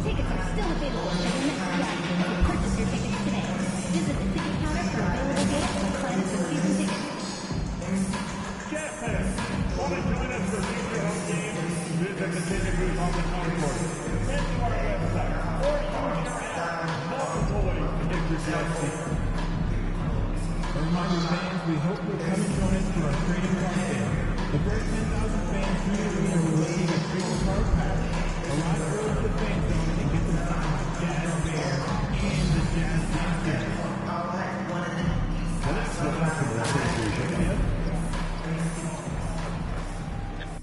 Tickets are still available for the next game. Purchase your tickets today. Visit the ticket counter for available dates and sign up for season tickets. Jazz fans, want to join us for future home games? Visit the ticket booth on the concourse. Head to our website or use your app. Multiple ways to get your Jazz seat. A reminder, fans, we hope you'll come and join us for our trading card sale. The first 10,000 fans through the arena will receive a trading card pack. Arrive early to the fan zone and get them signed by Jazz Bear and the Jazz Dancers.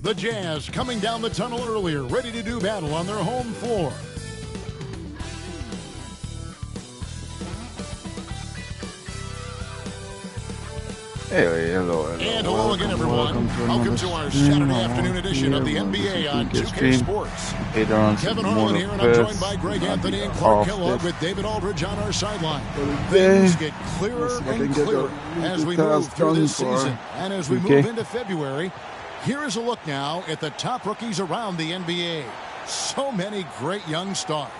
The Jazz coming down the tunnel earlier, ready to do battle on their home floor. Hello. And hello again, everyone. Welcome to our Saturday afternoon edition of the NBA on 2K Sports. Kevin Harlan here, and I'm joined by Greg Anthony and Clark Kellogg with David Aldridge on our sideline. Things get clearer and clearer as we move through this season. And as we move into February, here is a look now at the top rookies around the NBA. So many great young stars.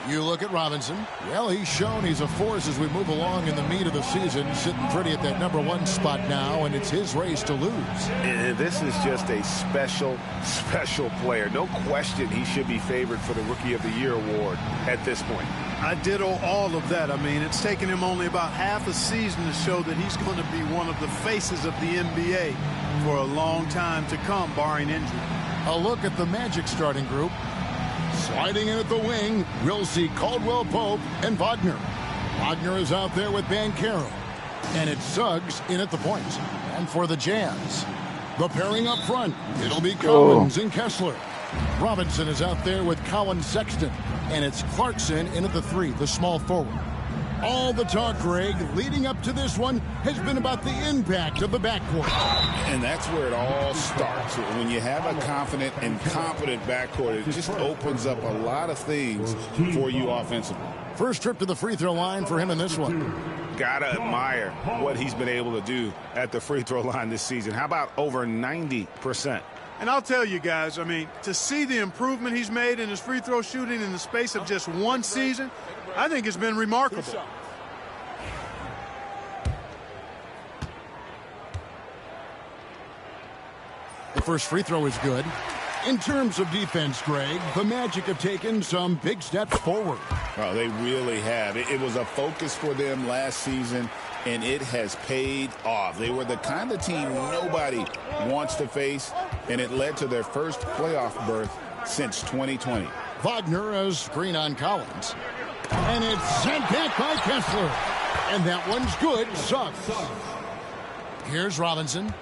You look at Robinson. Well, he's shown he's a force as we move along in the meat of the season, sitting pretty at that #1 spot now, and it's his race to lose. And this is just a special player. No question he should be favored for the Rookie of the Year award at this point. I ditto all of that. I mean, it's taken him only about half a season to show that he's going to be one of the faces of the NBA for a long time to come, barring injury. A look at the Magic starting group. Sliding in at the wing, we'll see Caldwell Pope and Wagner. Wagner is out there with Banchero. And it's Suggs in at the point. And for the Jazz, the pairing up front, it'll be Collins and Kessler. Robinson is out there with Collins Sexton. And it's Clarkson in at the 3, the small forward. All the talk, Greg, leading up to this one has been about the impact of the backcourt. And that's where it all starts. When you have a confident and competent backcourt, it just opens up a lot of things for you offensively. First trip to the free throw line for him in this one. Gotta admire what he's been able to do at the free throw line this season. How about over 90%? And I'll tell you guys, I mean, to see the improvement he's made in his free throw shooting in the space of just one season, I think it's been remarkable. The first free throw is good. In terms of defense, Greg, the Magic have taken some big steps forward. Oh, they really have. It was a focus for them last season, and it has paid off. They were the kind of team nobody wants to face, and it led to their first playoff berth since 2020. Wagner has screen on Collins. And it's sent back by Kessler. And that one's good. Suggs. Here's Robinson.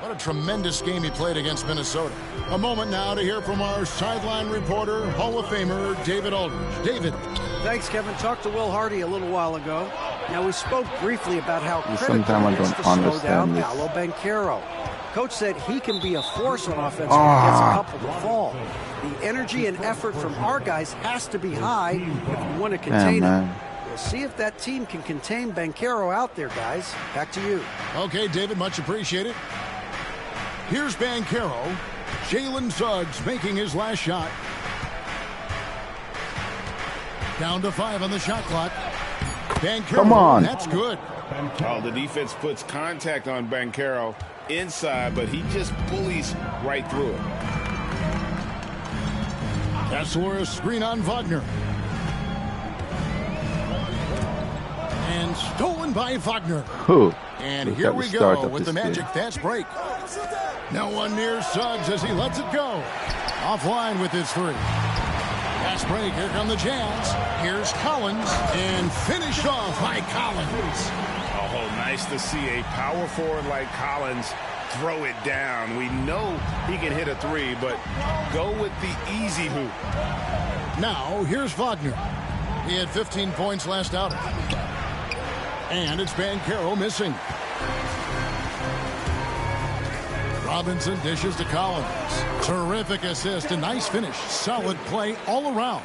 What a tremendous game he played against Minnesota. A moment now to hear from our sideline reporter, Hall of Famer David Aldridge. David. Thanks, Kevin. Talked to Will Hardy a little while ago. Now, we spoke briefly about how critical Sometimes it I is don't to slow understand down this. Paulo Banchero. Coach said he can be a force on offense when he gets a couple to fall. The energy and effort from our guys has to be high if we want to contain him. We'll see if that team can contain Banchero out there, guys. Back to you. Okay, David, much appreciated. Here's Banchero. Jalen Suggs making his last shot. Down to 5 on the shot clock. Banchero, come on. That's good. Oh, the defense puts contact on Banchero inside, but he just bullies right through it. Kessler, a screen on Wagner. And stolen by Wagner. And here we go with the Magic fast break. No one near Suggs as he lets it go. Offline with his 3. Fast break, here come the Jazz. Here's Collins, and finished off by Collins. Oh, nice to see a power forward like Collins throw it down. We know he can hit a 3, but go with the easy hoop. Now, here's Wagner. He had 15 points last outing. And it's Banchero missing. Robinson dishes to Collins. Terrific assist, a nice finish. Solid play all around.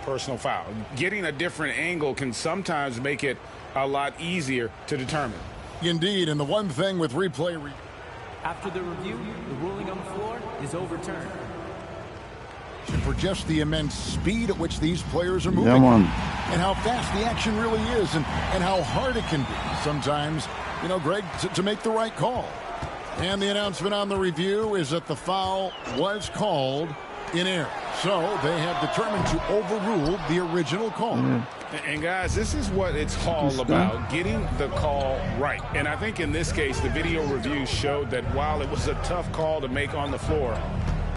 personal foul. Getting a different angle can sometimes make it a lot easier to determine. Indeed, and the one thing with replay... After the review, the ruling on the floor is overturned. For just the immense speed at which these players are moving, and how fast the action really is, and how hard it can be sometimes, you know, Greg, to make the right call. And the announcement on the review is that the foul was called in error. So they have determined to overrule the original call. And guys, this is what it's all about, getting the call right. And I think in this case, the video review showed that while it was a tough call to make on the floor,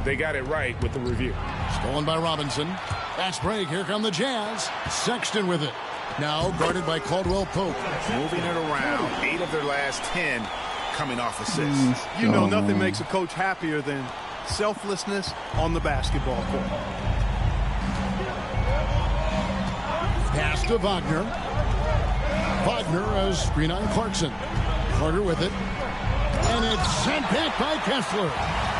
they got it right with the review. Stolen by Robinson. Fast break. Here come the Jazz. Sexton with it. Now guarded by Caldwell Pope. Moving it around. 8 of their last 10 coming off assists. You know, nothing makes a coach happier than selflessness on the basketball court. Pass to Wagner. Wagner as screen on Clarkson. Carter with it. And it's sent back by Kessler.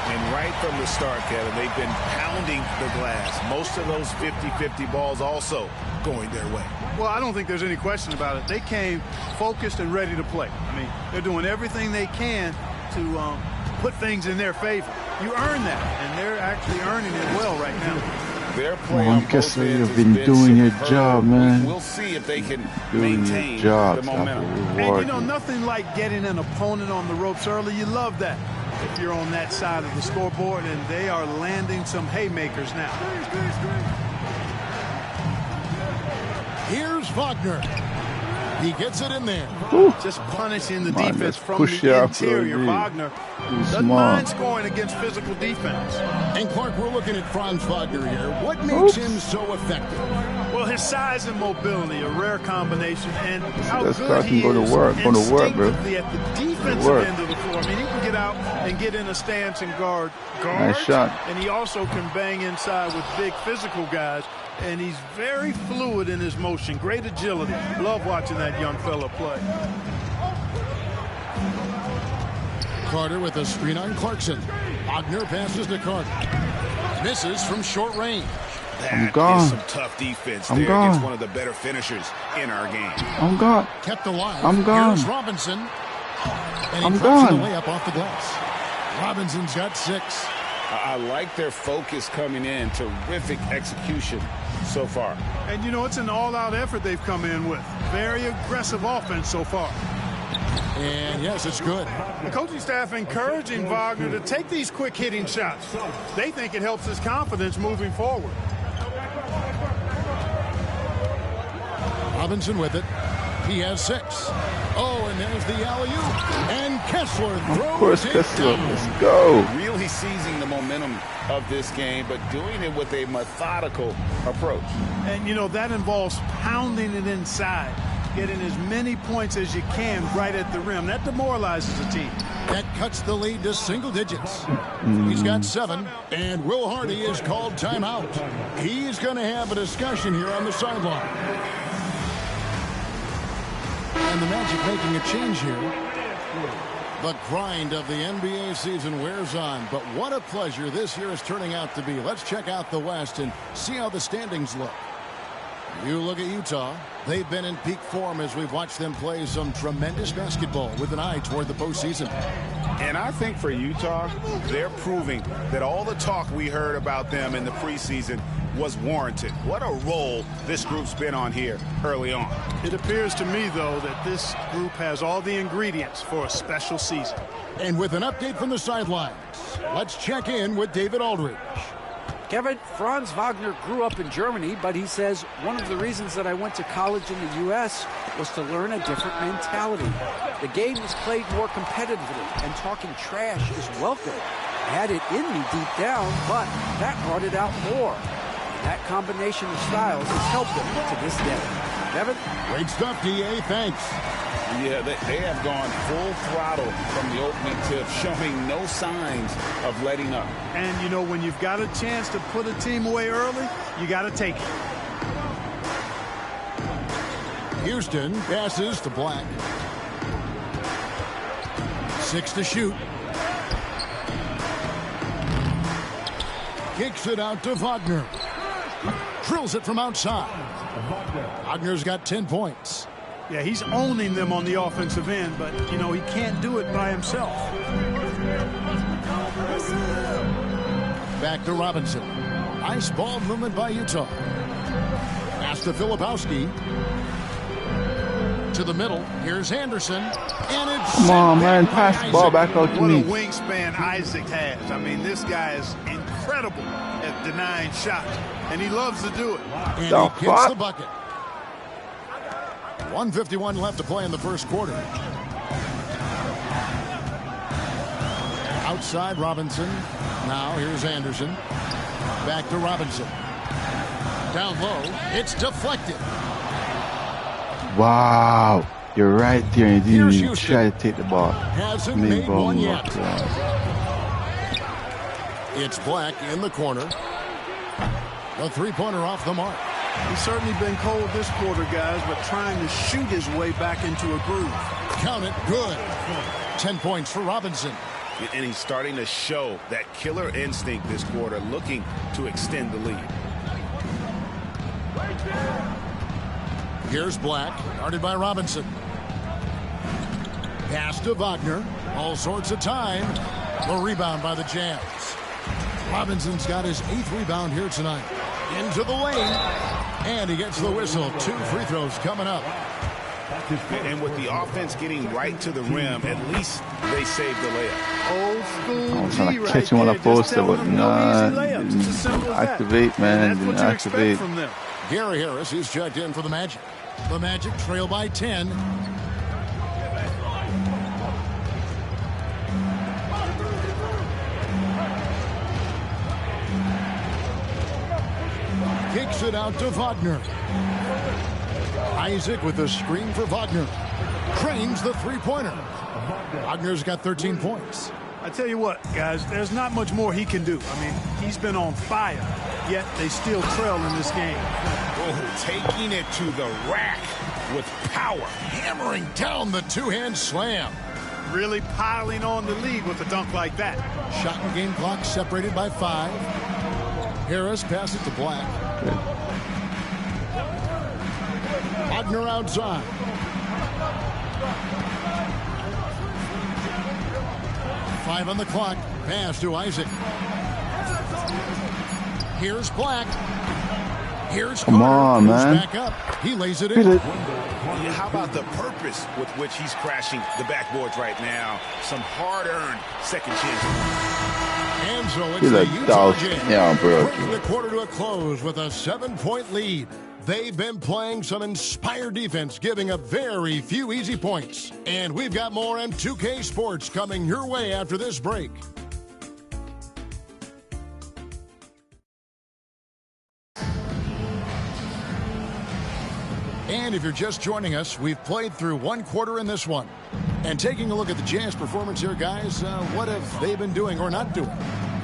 And right from the start, Kevin, they've been pounding the glass. Most of those 50-50 balls also going their way. Well, I don't think there's any question about it. They came focused and ready to play. I mean, they're doing everything they can to put things in their favor. You earn that, and they're actually earning it well right now. Their play on both ends you've been doing your job, man. We'll see if they can maintain the momentum. And you know, nothing like getting an opponent on the ropes early. You love that if you're on that side of the scoreboard, and they are landing some haymakers now. Here's Wagner. He gets it in there. Just punishing the defense from the interior. Wagner doesn't mind scoring against physical defense. And Clark, we're looking at Franz Wagner here. What makes him so effective? Well, his size and mobility, a rare combination, and how That's good he is instinctively at the defensive end of the floor. I mean, he can get out and get in a stance and guard guards. Nice shot. And he also can bang inside with big physical guys. And he's very fluid in his motion. Great agility. Love watching that young fella play. Carter with a screen on Clarkson. Wagner passes to Carter. Misses from short range. That is some tough defense there against one of the better finishers in our game. I'm gone. Kept alive. Here's Robinson. And he drops the layup off the glass. Robinson's got 6. I like their focus coming in. Terrific execution so far. And, you know, it's an all-out effort they've come in with. Very aggressive offense so far. And, yes, it's good. The coaching staff encouraging Wagner to take these quick-hitting shots. They think it helps his confidence moving forward. Robinson with it. He has 6. Oh, and there's the alley-oop. And Kessler throws it down. Let's go. Really seizing the momentum of this game, but doing it with a methodical approach. And, you know, that involves pounding it inside, getting as many points as you can right at the rim. That demoralizes a team. That cuts the lead to single digits. He's got 7, and Will Hardy is called timeout. He's going to have a discussion here on the sideline. And the Magic making a change here. The grind of the NBA season wears on, but what a pleasure this year is turning out to be. Let's check out the West and see how the standings look. You look at Utah. They've been in peak form as we've watched them play some tremendous basketball with an eye toward the postseason. And I think for Utah, they're proving that all the talk we heard about them in the preseason was warranted. What a role this group's been on here early on. It appears to me, though, that this group has all the ingredients for a special season. And with an update from the sidelines, let's check in with David Aldridge. Kevin, Franz Wagner grew up in Germany, but he says one of the reasons that I went to college in the U.S. was to learn a different mentality. The game is played more competitively, and talking trash is welcome. I had it in me deep down, but that brought it out more. That combination of styles has helped them to this day. Kevin? Great stuff, D.A. Thanks. Yeah, they have gone full throttle from the opening tip, showing no signs of letting up. And, you know, when you've got a chance to put a team away early, you got to take it. Houston passes to Black. 6 to shoot. Kicks it out to Wagner. Drills it from outside. Wagner's got 10 points. Yeah, he's owning them on the offensive end, but, you know, he can't do it by himself. Back to Robinson. Nice ball movement by Utah. Pass to Filipowski. To the middle. Here's Anderson. And it's come on, man. Pass the ball back out to me. What a wingspan Isaac has. I mean, this guy is incredible at denying shots, and he loves to do it. And he kicks the bucket. 1:51 left to play in the first quarter. Outside Robinson. Now here's Anderson. Back to Robinson. Down low. It's deflected. Wow. You're right there. You didn't even try to take the ball. Hasn't made one yet. It's Black in the corner. A three-pointer off the mark. He's certainly been cold this quarter, guys, but trying to shoot his way back into a groove. Count it. Good. 10 points for Robinson. And he's starting to show that killer instinct this quarter, looking to extend the lead. Here's Black, guarded by Robinson. Pass to Wagner. All sorts of time. The rebound by the Jazz. Robinson's got his 8th rebound here tonight. Into the lane. And he gets the whistle. 2 free throws coming up. And with the offense getting right to the rim, at least they saved the layup. Old school. I was trying to catch him on the poster, but nah, didn't activate, man. Didn't activate. Gary Harris, he's checked in for the Magic. The Magic trail by 10. Kicks it out to Wagner. Isaac with a screen for Wagner. Cranes the three-pointer. Wagner's got 13 points. I tell you what, guys, there's not much more he can do. I mean, he's been on fire, yet they still trail in this game. Oh, taking it to the rack with power. Hammering down the two-hand slam. Really piling on the lead with a dunk like that. Shot and game clock separated by 5. Harris passes to Black. Good. Wagner outside. Five on the clock. Pass to Isaac. Here's Black. Here's come on, man. Back up. He lays it in. How about the purpose with which he's crashing the backboards right now? Some hard-earned second chances. And so it's the Utah Jazz. Yeah, bro. Bringing the quarter to a close with a 7-point lead. They've been playing some inspired defense, giving up very few easy points. And we've got more M2K Sports coming your way after this break. And if you're just joining us, we've played through one quarter in this one. And taking a look at the Jazz performance here, guys, what have they been doing or not doing?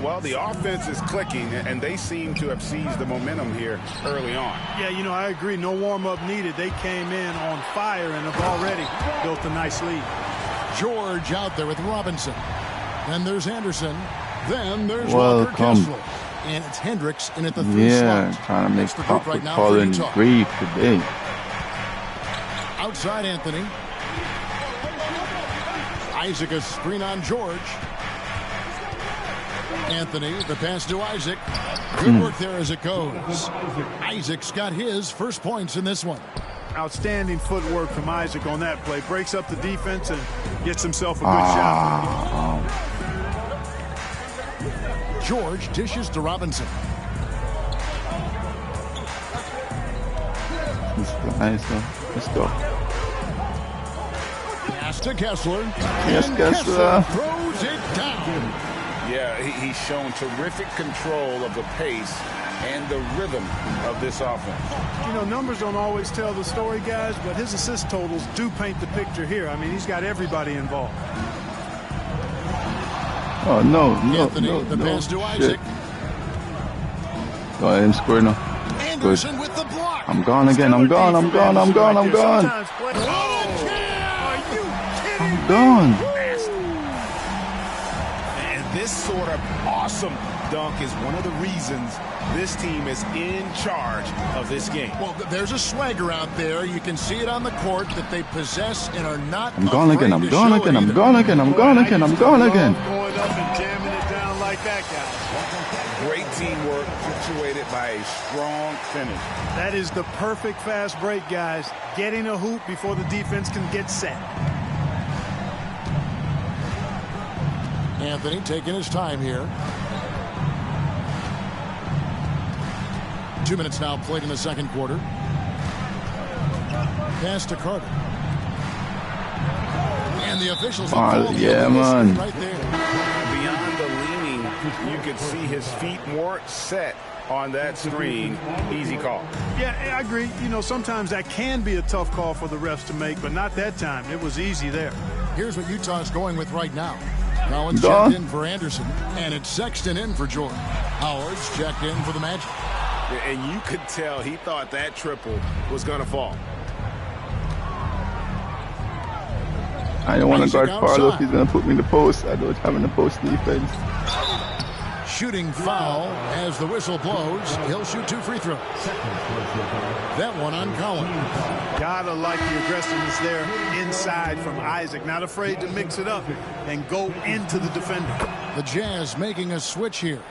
Well, the offense is clicking, and they seem to have seized the momentum here early on. Yeah, you know, I agree. No warm-up needed. They came in on fire and have already built a nice lead. George out there with Robinson. Then there's Anderson. Then there's Walker Kessler. And it's Hendricks in at the 3 slot. Yeah, trying to make Paulo and breathe today. Outside Anthony. Isaac a screen on George. Anthony, the pass to Isaac. Good work there as it goes. Isaac's got his first points in this one. Outstanding footwork from Isaac on that play. Breaks up the defense and gets himself a good shot. George dishes to Robinson. Let's go. Pass to Kessler. Yes, Kessler. Throws it down. Yeah, he's shown terrific control of the pace and the rhythm of this offense. You know, numbers don't always tell the story, guys, but his assist totals do paint the picture here. I mean, he's got everybody involved. Oh, no, Anthony, the pass to Isaac. Go ahead and score now. Anderson with the block. I'm gone again. I'm gone. I'm gone. I'm gone. I'm gone. Are you kidding? I'm gone. And This sort of awesome dunk is one of the reasons this team is in charge of this game. Well, there's a swagger out there. You can see it on the court that they possess and are not I'm gone again. I'm gone again. I'm gone again. I'm gone again. I'm gone again. Going up and jamming it down like that, guy. Great teamwork punctuated by a strong finish. That is the perfect fast break, guys. Getting a hoop before the defense can get set. Anthony taking his time here. 2 minutes now played in the second quarter. Pass to Carter. And the officials yeah, man. Right there. Beyond the leaning, you could see his feet more set on that screen. Easy call. Yeah, I agree. You know, sometimes that can be a tough call for the refs to make, but not that time. It was easy there. Here's what Utah's going with right now. Collins checked in for Anderson, and it's Sexton in for Jordan. Howard's checked in for the Magic. And you could tell he thought that triple was going to fall. I don't want to guard Paulo if he's going to put me in the post. I don't have in the post defense. Shooting foul as the whistle blows. He'll shoot 2 free throws. That one on Collins. Gotta like the aggressiveness there inside from Isaac. Not afraid to mix it up and go into the defender. The Jazz making a switch here.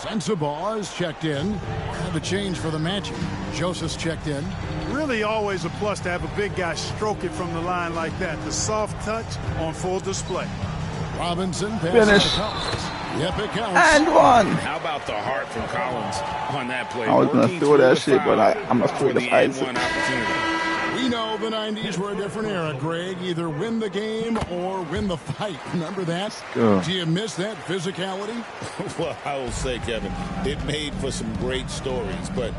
Sensabaugh is checked in. And the change for the Magic. Joseph's checked in. Really always a plus to have a big guy stroke it from the line like that. The soft touch on full display. Robinson finish. Yep, it counts. And one. How about the heart from Collins on that play? I was going to throw that shit, but I'm afraid of Isaac. We know the 90s were a different era, Greg. Either win the game or win the fight. Remember that? Do you miss that physicality? Well, I will say, Kevin, it made for some great stories, but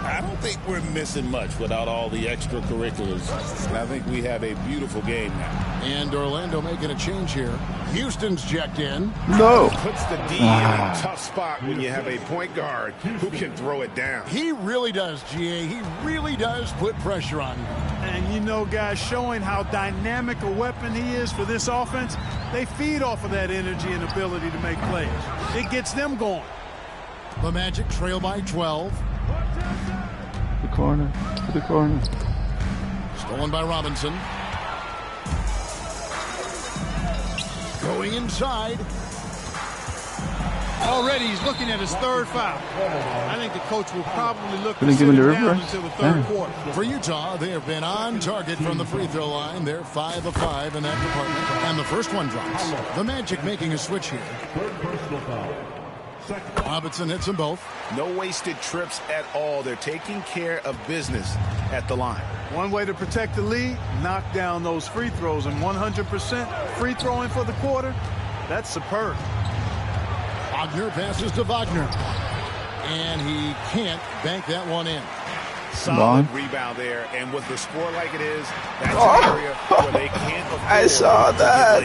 I don't think we're missing much without all the extracurriculars. And I think we have a beautiful game now. And Orlando making a change here. Houston's checked in. No. Puts the D in a tough spot when you have a point guard who can throw it down. He really does, GA. He really does put pressure on you. And you know, guys, showing how dynamic a weapon he is for this offense, they feed off of that energy and ability to make plays. It gets them going. The Magic trail by 12. The corner. To the corner. Stolen by Robinson. Going inside. Already he's looking at his third foul. I think the coach will probably look to give sit him the him down reverse. until the third quarter. For Utah, they have been on target from the free throw line. They're 5 of 5 in that department. And the first one drops. The Magic making a switch here. Robinson hits them both. No wasted trips at all. They're taking care of business at the line. One way to protect the lead, knock down those free throws, and 100% free throwing for the quarter, that's superb. Wagner passes to Wagner. And he can't bank that one in. Solid rebound there, and with the score like it is, that's an area where they can't afford. I saw that.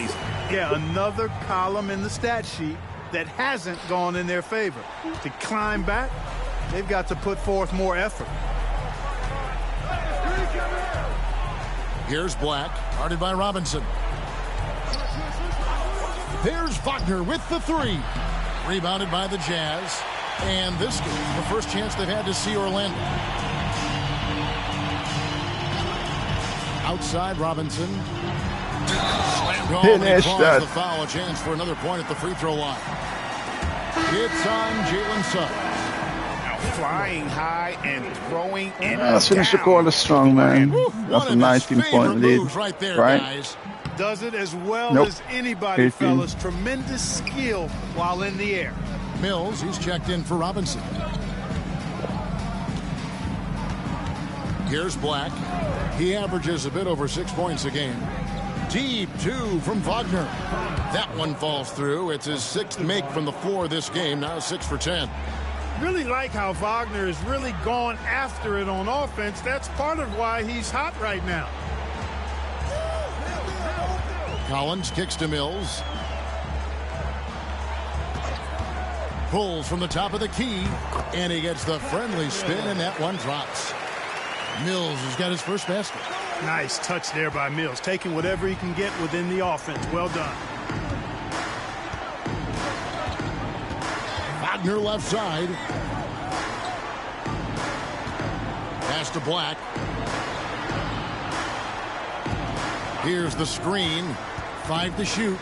Yeah, another column in the stat sheet that hasn't gone in their favor. To climb back, they've got to put forth more effort. Here's Black, guarded by Robinson. There's Wagner with the 3. Rebounded by the Jazz. And this is the first chance they've had to see Orlando. Outside Robinson. Finish that. The foul, a chance for another point at the free throw line. It's on Jalen Suggs. Flying high and throwing it Let's finish the quarter strong, man. That's a 19-point lead, right there, right? Guys. Does it as well as anybody, 18. fellas. Tremendous skill while in the air. Mills, he's checked in for Robinson. Here's Black. He averages a bit over 6 points a game. Deep 2 from Wagner. That one falls through. It's his 6th make from the floor this game. Now 6 for 10. Really like how Wagner has really gone after it on offense. That's part of why he's hot right now. Collins kicks to Mills. Pulls from the top of the key. And he gets the friendly spin, and that one drops. Mills has got his first basket. Nice touch there by Mills, taking whatever he can get within the offense. Well done. Wagner left side. Pass to Black. Here's the screen. 5 to shoot.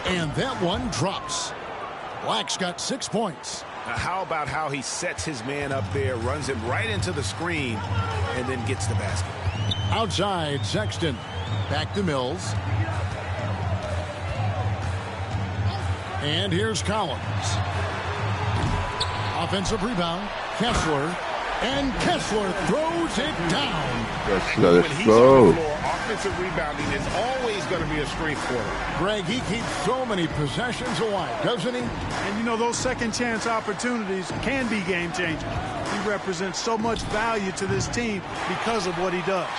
And that one drops. Black's got 6 points. Now how about how he sets his man up there, runs him right into the screen, and then gets the basket. Outside, Sexton. Back to Mills. And here's Collins. Offensive rebound. Kessler. And Kessler throws it down. Let's go. Offensive rebounding is always going to be a strength for him. Greg, he keeps so many possessions alive, doesn't he? And, you know, those second chance opportunities can be game changing. He represents so much value to this team because of what he does.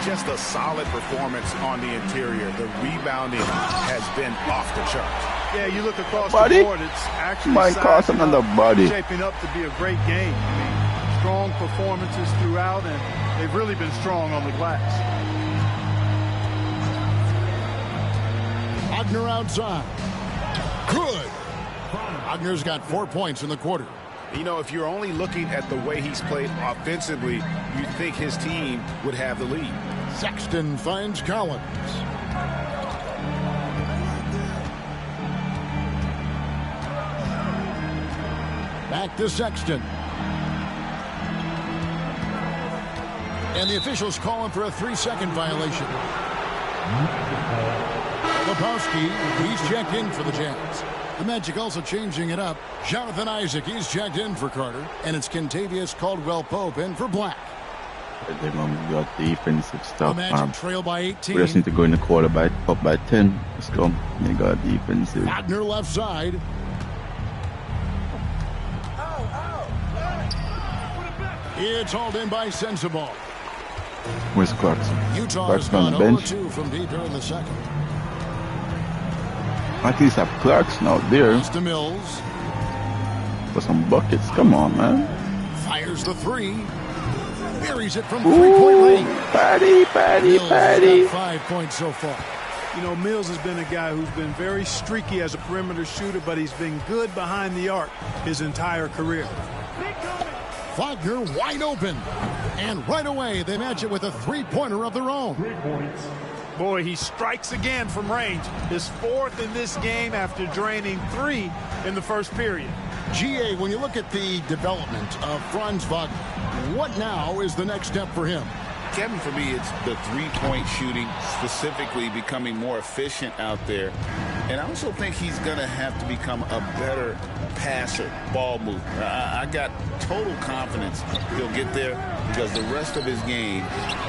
Just a solid performance on the interior. The rebounding has been off the charts. Yeah, you look across Buddy. the board, it's actually Might cost another body. shaping up to be a great game. I mean, strong performances throughout, and they've really been strong on the glass. Wagner outside. Good. Wagner's got 4 points in the quarter. You know, if you're only looking at the way he's played offensively, you'd think his team would have the lead. Sexton finds Collins. Back to Sexton. And the officials calling for a 3-second violation. Lepowski, he's checked in for the Jazz. The Magic also changing it up. Jonathan Isaac, he's checked in for Carter. And it's Kentavious Caldwell-Pope in for Black. They got defensive stuff. The Magic trail by 18. We just need to go in the quarter up by 10. Let's go. They got defensive. Wagner left side. It's hauled in by Sensabaugh. Where's Clarkson? Utah Clarkson has gone on the bench. 0-2 from deep during the second. At least have Clarkson out there To Mills. for some buckets. Come on, man. Fires the 3. Buries it from Ooh, 3-point range. Patty. Mills has got 5 points so far. You know, Mills has been a guy who's been very streaky as a perimeter shooter, but he's been good behind the arc his entire career. Wagner wide open. And right away, they match it with a 3-pointer of their own. 3 points. Boy, he strikes again from range. His 4th in this game after draining 3 in the first period. GA, when you look at the development of Franz Wagner, what now is the next step for him? Kevin, for me, it's the three-point shooting, specifically becoming more efficient out there. And I also think he's going to have to become a better passer, ball mover. I got total confidence he'll get there because the rest of his game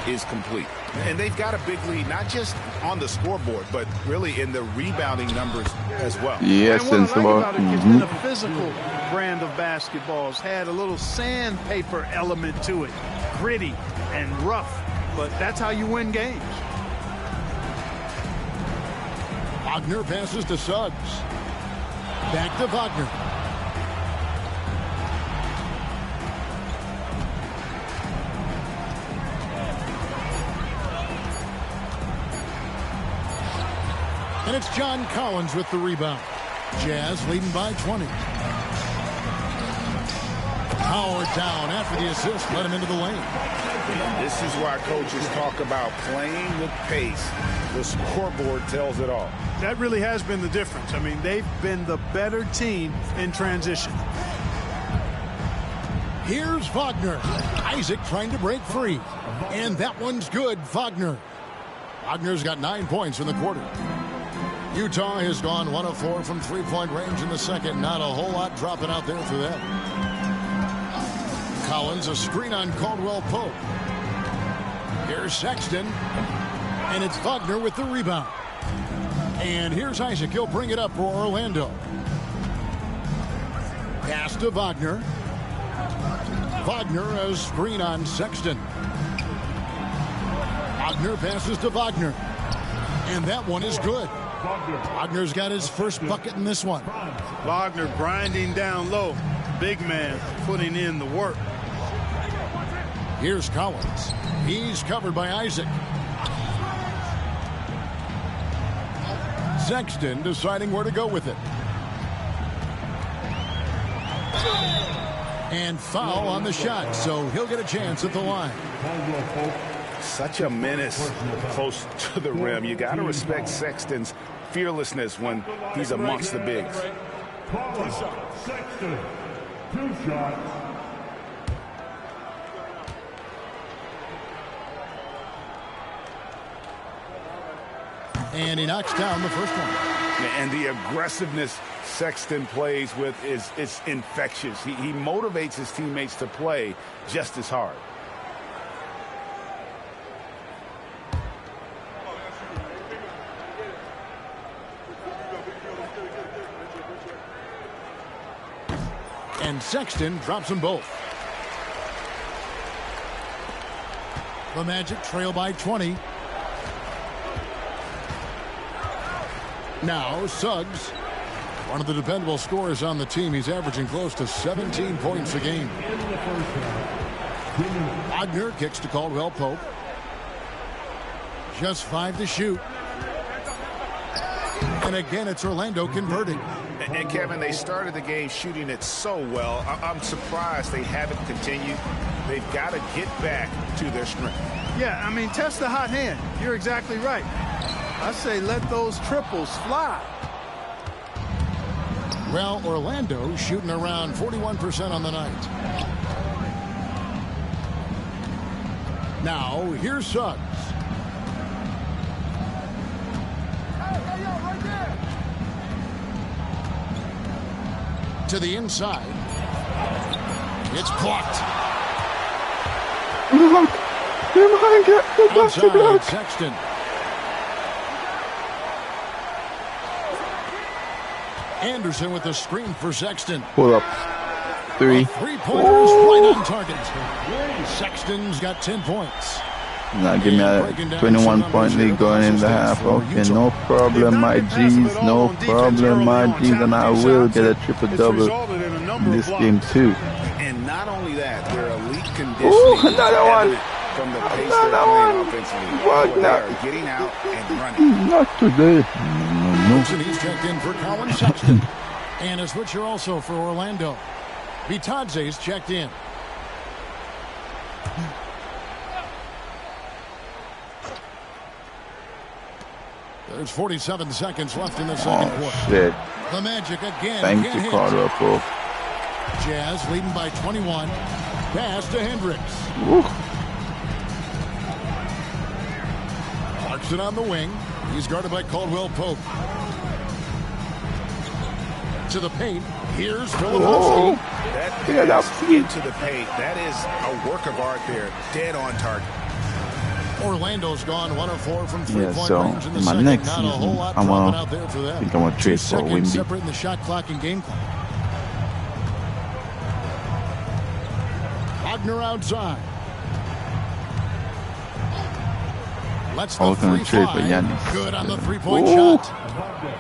is complete. And they've got a big lead, not just on the scoreboard, but really in the rebounding numbers as well. Yes, and what I like about it, it's been Mhm. a physical brand of basketball. It's had a little sandpaper element to it. Gritty and rough, but that's how you win games. Wagner passes to Suggs. Back to Wagner. And it's John Collins with the rebound. Jazz leading by 20. Howard down after the assist, let him into the lane. This is why coaches talk about playing with pace. The scoreboard tells it all. That really has been the difference. I mean, they've been the better team in transition. Here's Wagner. Isaac trying to break free. And that one's good, Wagner. Wagner's got 9 points in the quarter. Utah has gone 1 of 4 from 3-point range in the second. Not a whole lot dropping out there for them. Collins, a screen on Caldwell-Pope. Here's Sexton. And it's Wagner with the rebound. And here's Isaac. He'll bring it up for Orlando. Pass to Wagner. Wagner, a screen on Sexton. Wagner passes to Wagner. And that one is good. Wagner's got his first bucket in this one. Wagner grinding down low. Big man putting in the work. Here's Collins. He's covered by Isaac. Sexton deciding where to go with it. And foul on the shot, so he'll get a chance at the line. Such a menace close to the rim. You got to respect Sexton's fearlessness when he's amongst the bigs. Sexton, 2 shots. And he knocks down the first one. And the aggressiveness Sexton plays with is infectious. He motivates his teammates to play just as hard. And Sexton drops them both. The Magic trail by 20. Now Suggs, one of the dependable scorers on the team. He's averaging close to 17 points a game. Wagner kicks to Caldwell Pope. Just 5 to shoot. And again, it's Orlando converting. And Kevin, they started the game shooting it so well. I'm surprised they haven't continued. They've got to get back to their strength. Yeah, I mean, test the hot hand. You're exactly right. I say let those triples fly. Well, Orlando shooting around 41% on the night. Now, here's Suggs. To the inside. It's blocked. Outside, Sexton. Anderson with the screen for Sexton. Pull up. 3. Three-pointers right on target. Sexton's got 10 points. Now give me a 21-point lead going in the half. Okay, no problem, my G's. No problem, my G's. And I will get a triple-double in this game, too. And not only that, their elite conditioning. Ooh, another one. From the pace they're playing offensively. What? They are getting out and running. Not today. No. He's checked in for Colin Sexton. And a switcher also for Orlando. Vitadze's checked in. There's 47 seconds left in the second quarter. Shit. The Magic again. Thank you, Caldwell Pope. Jazz leading by 21. Pass to Hendricks. Ooh. Clarkson on the wing. He's guarded by Caldwell Pope. To the paint. Here's Filipowski. That into the paint. That is a work of art there. Dead on target. Orlando's gone 1 of 4 from three-point so range in the my second. next Not a whole season, lot I'm dropping out there for them. I think I'm going to trade for Wimby. Separating the shot clock and game clock. Wagner outside. Let's the three fly. Good on the three-point shot.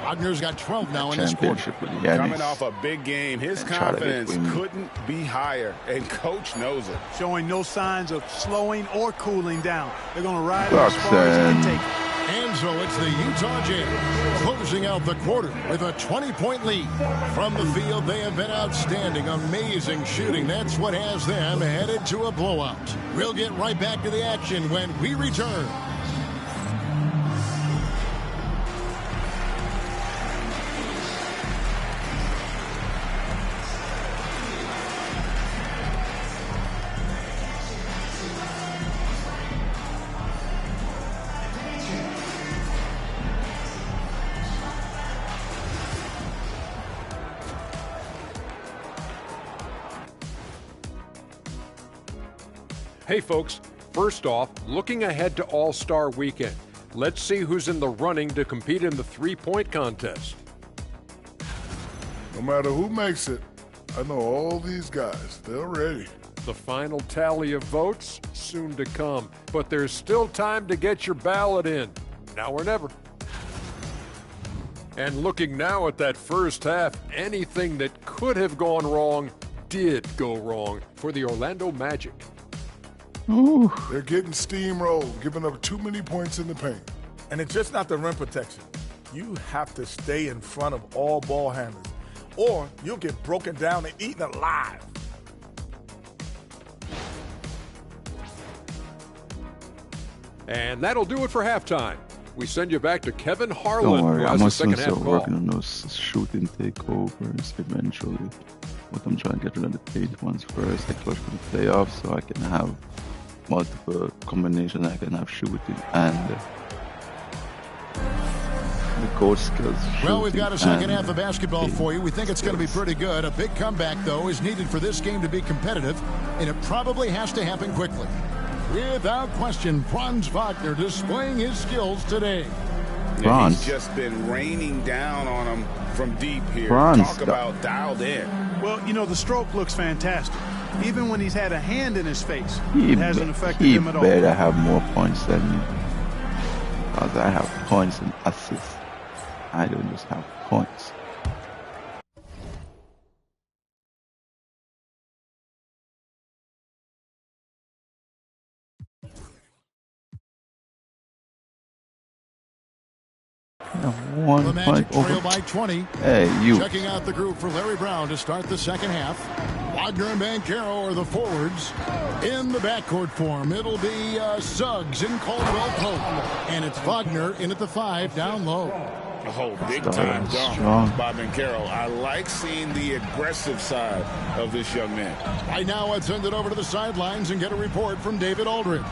Wagner's got 12 now in this quarter. Coming off a big game, his confidence couldn't be higher, and coach knows it. Showing no signs of slowing or cooling down. They're going to ride as far as they can take it. And so it's the Utah Jazz closing out the quarter with a 20-point lead. From the field, they have been outstanding. Amazing shooting. That's what has them headed to a blowout. We'll get right back to the action when we return. Hey folks, first off, looking ahead to All-Star Weekend. Let's see who's in the running to compete in the three-point contest. No matter who makes it, I know all these guys, they're ready. The final tally of votes, soon to come. But there's still time to get your ballot in. Now or never. And looking now at that first half, anything that could have gone wrong did go wrong for the Orlando Magic. Ooh. They're getting steamrolled, giving up too many points in the paint. And it's just not the rim protection. You have to stay in front of all ball handlers. or you'll get broken down and eaten alive. And that'll do it for halftime. We send you back to Kevin Harlan. Don't worry, who I'm has the also second half still call. working on those shooting takeovers eventually. But I'm trying to get rid of the paid ones first, like clutch for the playoffs, so I can have multiple combinations. I can have shooting and the coach skills. Well, we've got a second half of basketball for you. We think it's going to be pretty good. A big comeback, though, is needed for this game to be competitive, and it probably has to happen quickly. Without question, Franz Wagner displaying his skills today. Yeah, he's just been raining down on him from deep here. Talk about dialed in. Well, you know, the stroke looks fantastic. Even when he's had a hand in his face, it hasn't affected him at all. He better have more points than me. Because I have points and assists. I don't just have points. The Magic trail by 20. Hey, you. Checking out the group for Larry Brown to start the second half. Wagner and Banchero are the forwards. In the backcourt form, it'll be Suggs and Caldwell Pope. And it's Wagner in at the 5 down low. Oh, big-time dunk by Banchero. I like seeing the aggressive side of this young man. Right now, I'd send it over to the sidelines and get a report from David Aldridge.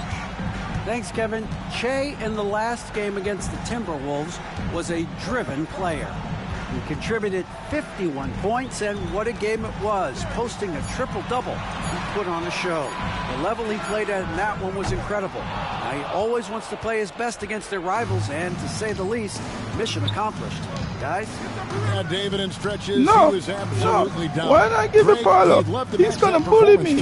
Thanks, Kevin. Che, in the last game against the Timberwolves, was a driven player. He contributed 51 points, and what a game it was, posting a triple-double. He put on a show. The level he played at in that one was incredible. Now, he always wants to play his best against their rivals, and to say the least, mission accomplished. Guys? Yeah, David in stretches, he was absolutely down. Why not give it Paulo? He's going to bully me.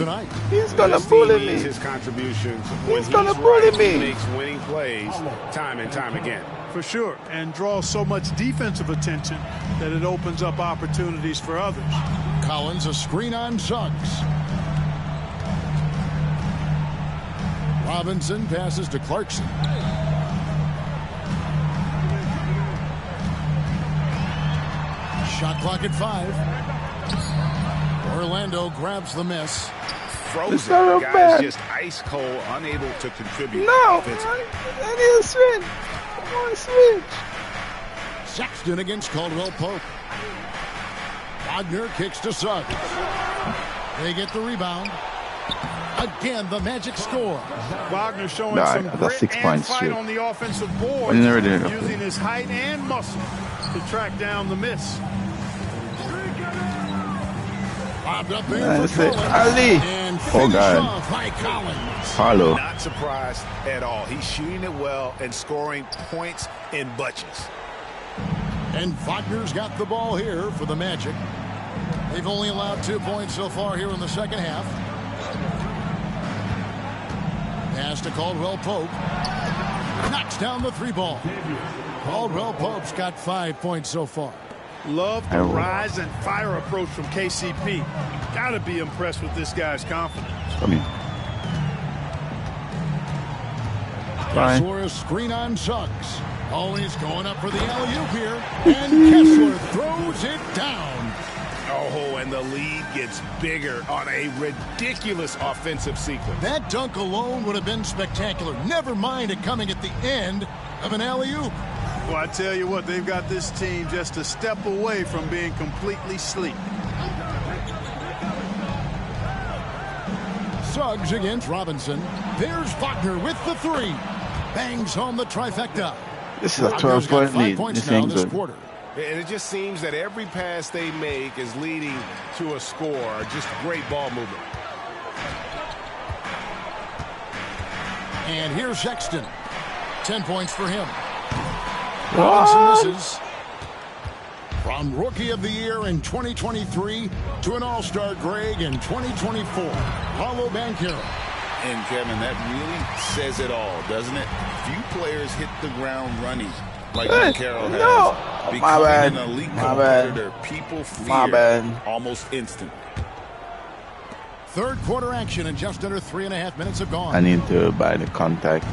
He's going to bully me. His contributions. He's going to bully me. He makes winning plays time and time again. For sure, and draws so much defensive attention that it opens up opportunities for others. Collins, a screen on Suggs. Robinson passes to Clarkson. Shot clock at 5. Orlando grabs the miss. Frozen. Guys just ice cold, unable to contribute. No, I need a switch. I want to switch. Sexton against Caldwell Pope. Wagner kicks to Suggs. They get the rebound. Again, the Magic score. Wagner showing some grit and fight on the offensive board, using his height and muscle to track down the miss. Bobbed up there for Collins. Ali. And finished off by Collins. Paulo. Not surprised at all. He's shooting it well and scoring points in bunches. And Wagner's got the ball here for the Magic. They've only allowed 2 points so far here in the second half. Pass to Caldwell Pope. Knocks down the 3 ball. Caldwell Pope's got 5 points so far. Love the rise and fire approach from KCP. Got to be impressed with this guy's confidence. Come here. Kessler, a screen on Suggs. Oh, he's going up for the alley-oop here. And Kessler throws it down. Oh, and the lead gets bigger on a ridiculous offensive sequence. That dunk alone would have been spectacular. Never mind it coming at the end of an alley-oop. Well, I tell you what, they've got this team just a step away from being completely sleep. Suggs against Robinson. There's Wagner with the 3. Bangs home the trifecta. This is a 12-point lead. This ain't good. Quarter. And it just seems that every pass they make is leading to a score. Just great ball movement. And here's Sexton. 10 points for him. Robinson misses. From Rookie of the Year in 2023 to an All-Star Greg in 2024, Paulo Banchero. And, Kevin, that really says it all, doesn't it? Few players hit the ground running like Banchero has. No. Becoming an elite competitor, people fear almost instant. Third quarter action and just under 3.5 minutes have gone. I need to buy the contact.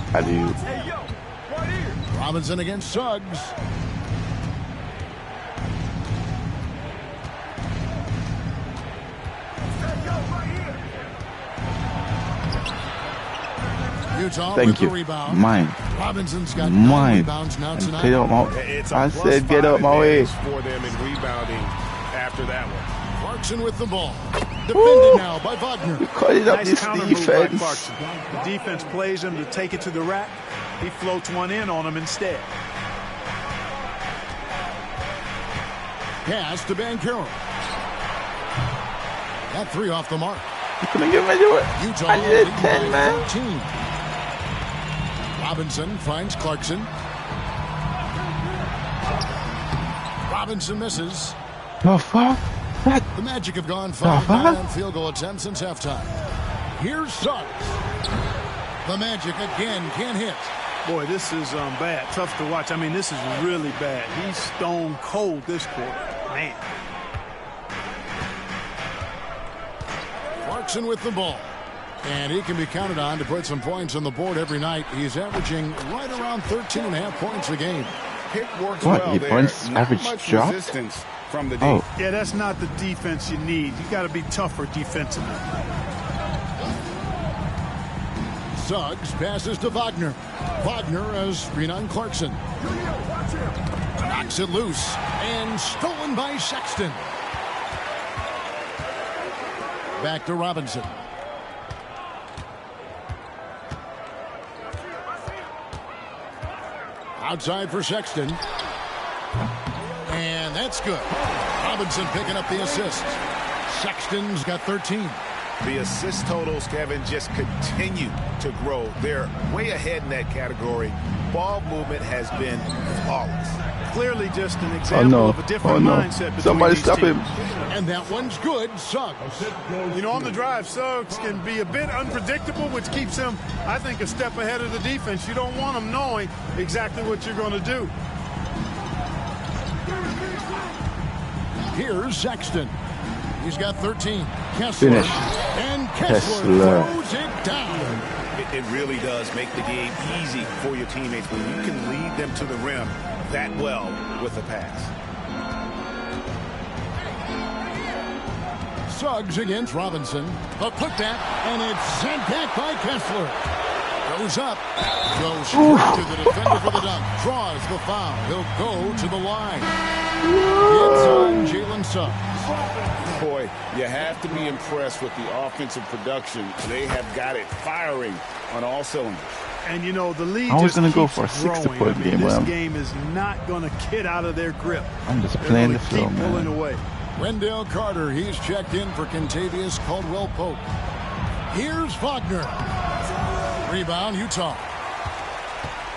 How do you? Hey, yo, right here. Robinson against Suggs. Utah Thank with you. the rebound. Mine. Robinson's got 9 rebounds now tonight. Get out my, I said get out my way. For them in rebounding after that one. Clarkson with the ball. Defended now by Wagner. Cut it up Nice this counter move by defense. Clarkson. The defense plays him to take it to the rack. He floats one in on him instead. Pass to MyCareer. That 3 off the mark. You couldn't give me to it. Utah I needed leading 10, by man. 13. Robinson finds Clarkson. Robinson misses. The fuck? The Magic have gone 5 on field goal attempts since halftime. Here's Suggs. The Magic again can't hit. Boy, this is bad. Tough to watch. I mean, this is really bad. He's stone cold this quarter. Man. Clarkson with the ball. And he can be counted on to put some points on the board every night. He's averaging right around 13.5 points a game. Pick works What? well He there. points Not average much drop? resistance from the D. Oh. Yeah, that's not the defense you need. You got to be tougher defensively. Suggs passes to Wagner. Wagner has screen on Clarkson. Knocks it loose and stolen by Sexton. Back to Robinson. Outside for Sexton. And that's good. Robinson picking up the assist. Sexton's got 13. The assist totals, Kevin, just continue to grow. They're way ahead in that category. Ball movement has been flawless. Clearly just an example of a different mindset between Somebody these stop teams. him. And that one's good. Suggs. You know, on the drive, Suggs can be a bit unpredictable, which keeps him, I think, a step ahead of the defense. You don't want him knowing exactly what you're going to do. Here's Sexton. He's got 13. Kessler. Finish. And Kessler throws it down. It really does make the game easy for your teammates when you can lead them to the rim that well with a pass. Suggs against Robinson. A putback, and it's sent back by Kessler. Goes up. Goes straight to the defender for the dunk. Draws the foul. He'll go to the line. It's on Jalen Suggs. Boy, you have to be impressed with the offensive production. They have got it firing on all cylinders. And, you know, the lead I was just going to go keeps for a 60-point growing. I mean, game, this but game is not going to get out of their grip. I'm just They're playing gonna the flow, keep pulling man. away. Wendell Carter, he's checked in for Contavious Caldwell-Pope. Here's Wagner. Rebound, Utah.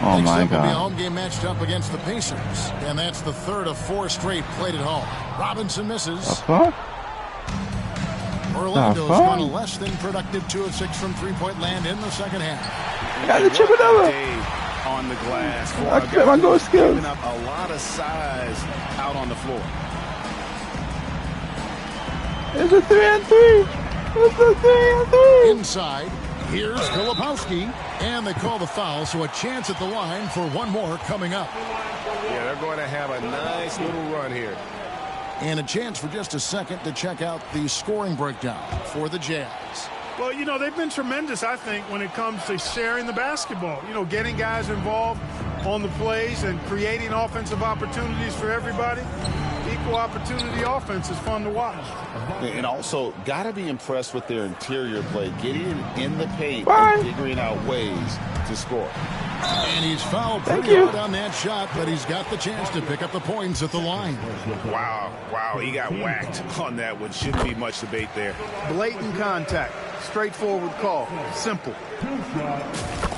Oh, my Next up will be a God. home game matched up against the Pacers. And that's the third of 4 straight played at home. Robinson misses. The fuck? Orlando's gone a less than productive 2 of 6 from three-point land in the second half. Got to chip it over. On the glass. I get my goal skills. Giving up a lot of size out on the floor. It's a 3-on-3. It's a 3-on-3. Inside, here's Filipowski. And they call the foul, so a chance at the line for one more coming up. Yeah, they're going to have a nice little run here. And a chance for just a second to check out the scoring breakdown for the Jazz. Well, you know, they've been tremendous, I think, when it comes to sharing the basketball. You know, getting guys involved on the plays and creating offensive opportunities for everybody. Equal opportunity offense is fun to watch. And also, got to be impressed with their interior play, getting in the paint and figuring out ways to score. And he's fouled pretty hard on that shot, but he's got the chance to pick up the points at the line. Wow, he got whacked on that one. Shouldn't be much debate there. Blatant contact. Straightforward call. Simple.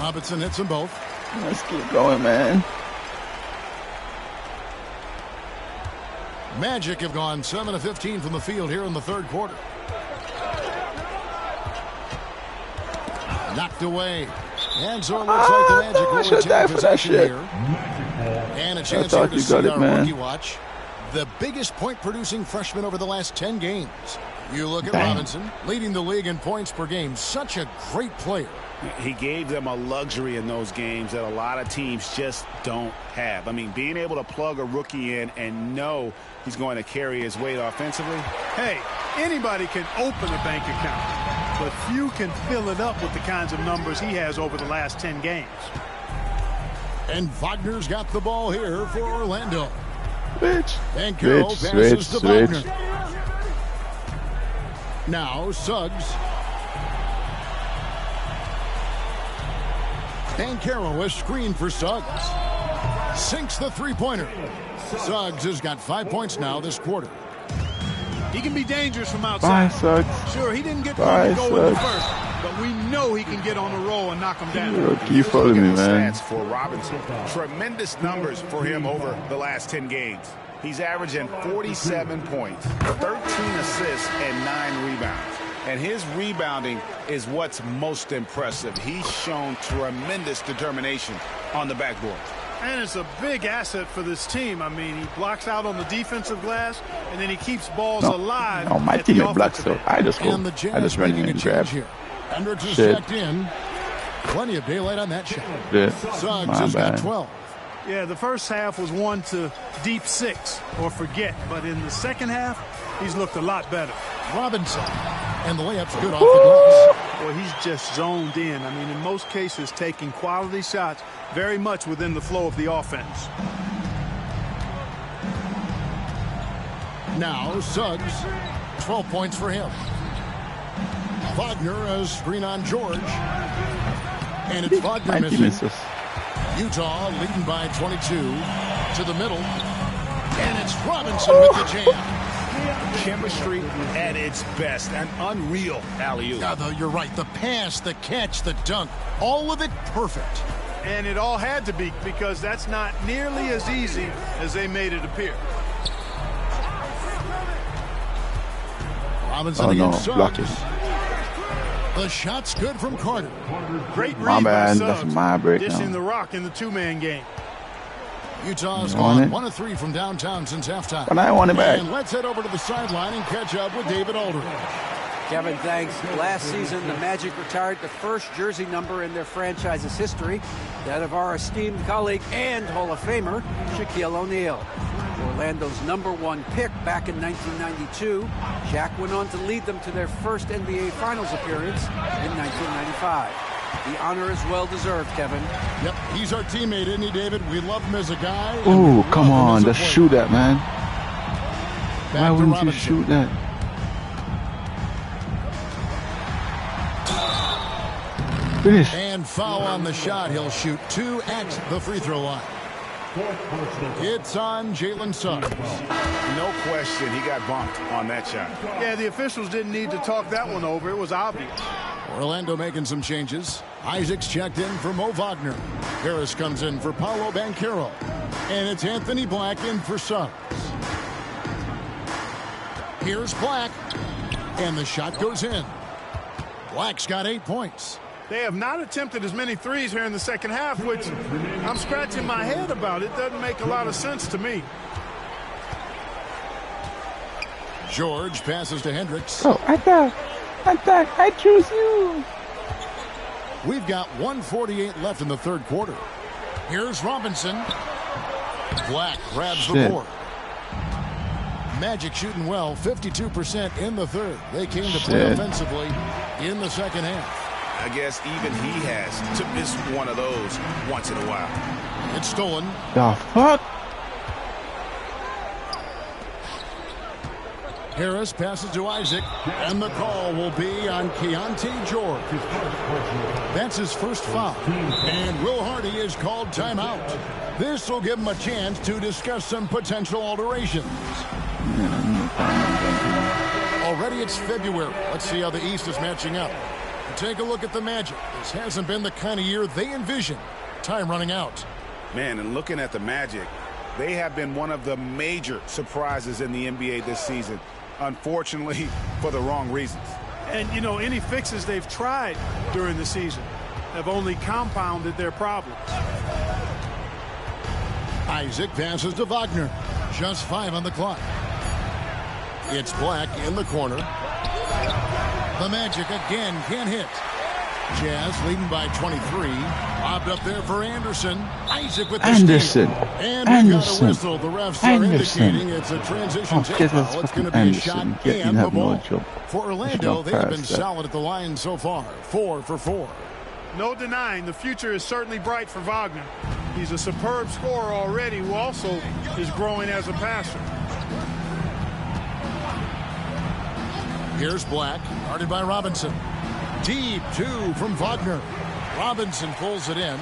Robinson hits them both. Let's keep going, man. Magic have gone 7 of 15 from the field here in the third quarter. Knocked away. And so it looks like the Magic will retain possession here. And a chance here to see our rookie watch. The biggest point-producing freshman over the last 10 games. You look at Robinson, leading the league in points per game. Such a great player. He gave them a luxury in those games that a lot of teams just don't have. I mean, being able to plug a rookie in and know he's going to carry his weight offensively. Hey, anybody can open a bank account. but few can fill it up with the kinds of numbers he has over the last 10 games. And Wagner's got the ball here for Orlando. Switch. And Carroll passes to switch. Wagner. Now Suggs. And Carroll, a screen for Suggs. Sinks the three-pointer. Suggs has got 5 points now this quarter. He can be dangerous from outside. Bye, Suggs. Sure, he didn't get to Bye, go in the Suggs. first, but we know he can get on the roll and knock him down. You follow me, man. Stats for Robinson. Tremendous numbers for him over the last 10 games. He's averaging 47 points, 13 assists, and 9 rebounds. And his rebounding is what's most impressive. He's shown tremendous determination on the backboard. And it's a big asset for this team. I mean, he blocks out on the defensive glass, and then he keeps balls alive. No, my teammate blocks, so I just go. And the Jazz I just run in making and a grab. change here. Hendricks is Shit. checked in. Plenty of daylight on that shot. Yeah, Suggs my has got bad. 12. Yeah, the first half was one to deep 6 or forget. But in the second half, he's looked a lot better. Robinson. And the layup's good off the glass. Well, he's just zoned in. I mean, in most cases, taking quality shots very much within the flow of the offense. Now Suggs, 12 points for him. Wagner, a screen on George. And it's Wagner missing. Utah leading by 22 to the middle. And it's Robinson with the jam. Chemistry at its best. An unreal alley-oop. Yeah, though, you're right. The pass, the catch, the dunk, all of it perfect. And it all had to be, because that's not nearly as easy as they made it appear. Robinson against Suggs. The shot's good from Carter. Great read My by bad. Suggs, That's my break dishing now. the rock in the two-man game. Utah's You want gone it? 1 of 3 from downtown since halftime. But I want it back. And let's head over to the sideline and catch up with David Aldridge. Kevin, thanks. Last season, the Magic retired the first jersey number in their franchise's history, that of our esteemed colleague and Hall of Famer, Shaquille O'Neal. Orlando's #1 pick back in 1992, Shaq went on to lead them to their first NBA Finals appearance in 1995. The honor is well-deserved, Kevin. Yep, he's our teammate, isn't he, David? We love him as a guy. Oh, come on. Just shoot that, man. Back Why to wouldn't you Robinson. shoot that? Finish. And foul on the shot. He'll shoot 2 at the free throw line. It's on Jalen Suggs. No question, he got bumped on that shot. Yeah, the officials didn't need to talk that one over. It was obvious. Orlando making some changes. Isaac's checked in for Mo Wagner. Harris comes in for Paulo Banchero. And it's Anthony Black in for Suggs. Here's Black. And the shot goes in. Black's got 8 points. They have not attempted as many threes here in the second half, which I'm scratching my head about. It doesn't make a lot of sense to me. George passes to Hendricks. Oh, I choose you. We've got 1:48 left in the third quarter. Here's Robinson. Black grabs the board. Magic shooting well, 52% in the third. They came to play offensively in the second half. I guess even he has to miss one of those once in a while. It's stolen. The fuck? Harris passes to Isaac, and the call will be on Keontae George. That's his first foul, and Will Hardy is called timeout. This will give him a chance to discuss some potential alterations. Already it's February. Let's see how the East is matching up. Take a look at the Magic. This hasn't been the kind of year they envisioned. Time running out. Man, and looking at the Magic, they have been one of the major surprises in the NBA this season. Unfortunately, for the wrong reasons. And, you know, any fixes they've tried during the season have only compounded their problems. Isaac passes to Wagner. Just 5 on the clock. It's Black in the corner. The Magic again can't hit. Jazz leading by 23. Lobbed up there for Anderson. Isaac with the Anderson. steal. And we got a whistle. The refs are indicating it's a transition foul. It's going to be a shot and the ball. For Orlando, they've been solid at the line so far. 4 for 4. No denying the future is certainly bright for Wagner. He's a superb scorer already who also is growing as a passer. Here's Black, guarded by Robinson. Deep 2 from Wagner. Robinson pulls it in.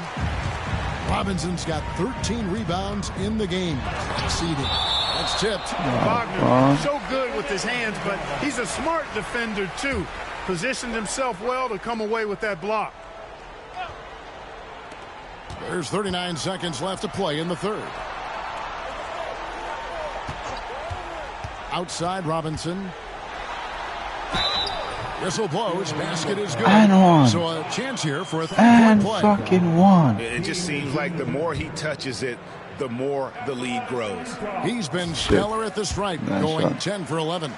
Robinson's got 13 rebounds in the game. Exceeding. That's tipped. Wagner, so good with his hands, but he's a smart defender too. Positioned himself well to come away with that block. There's 39 seconds left to play in the third. Outside Robinson. Whistle blows. Basket is good. And one. So a chance here for a 3-point play. Fucking one. It just seems like the more he touches it, the more the lead grows. He's been stellar at the stripe, going 10 for 11.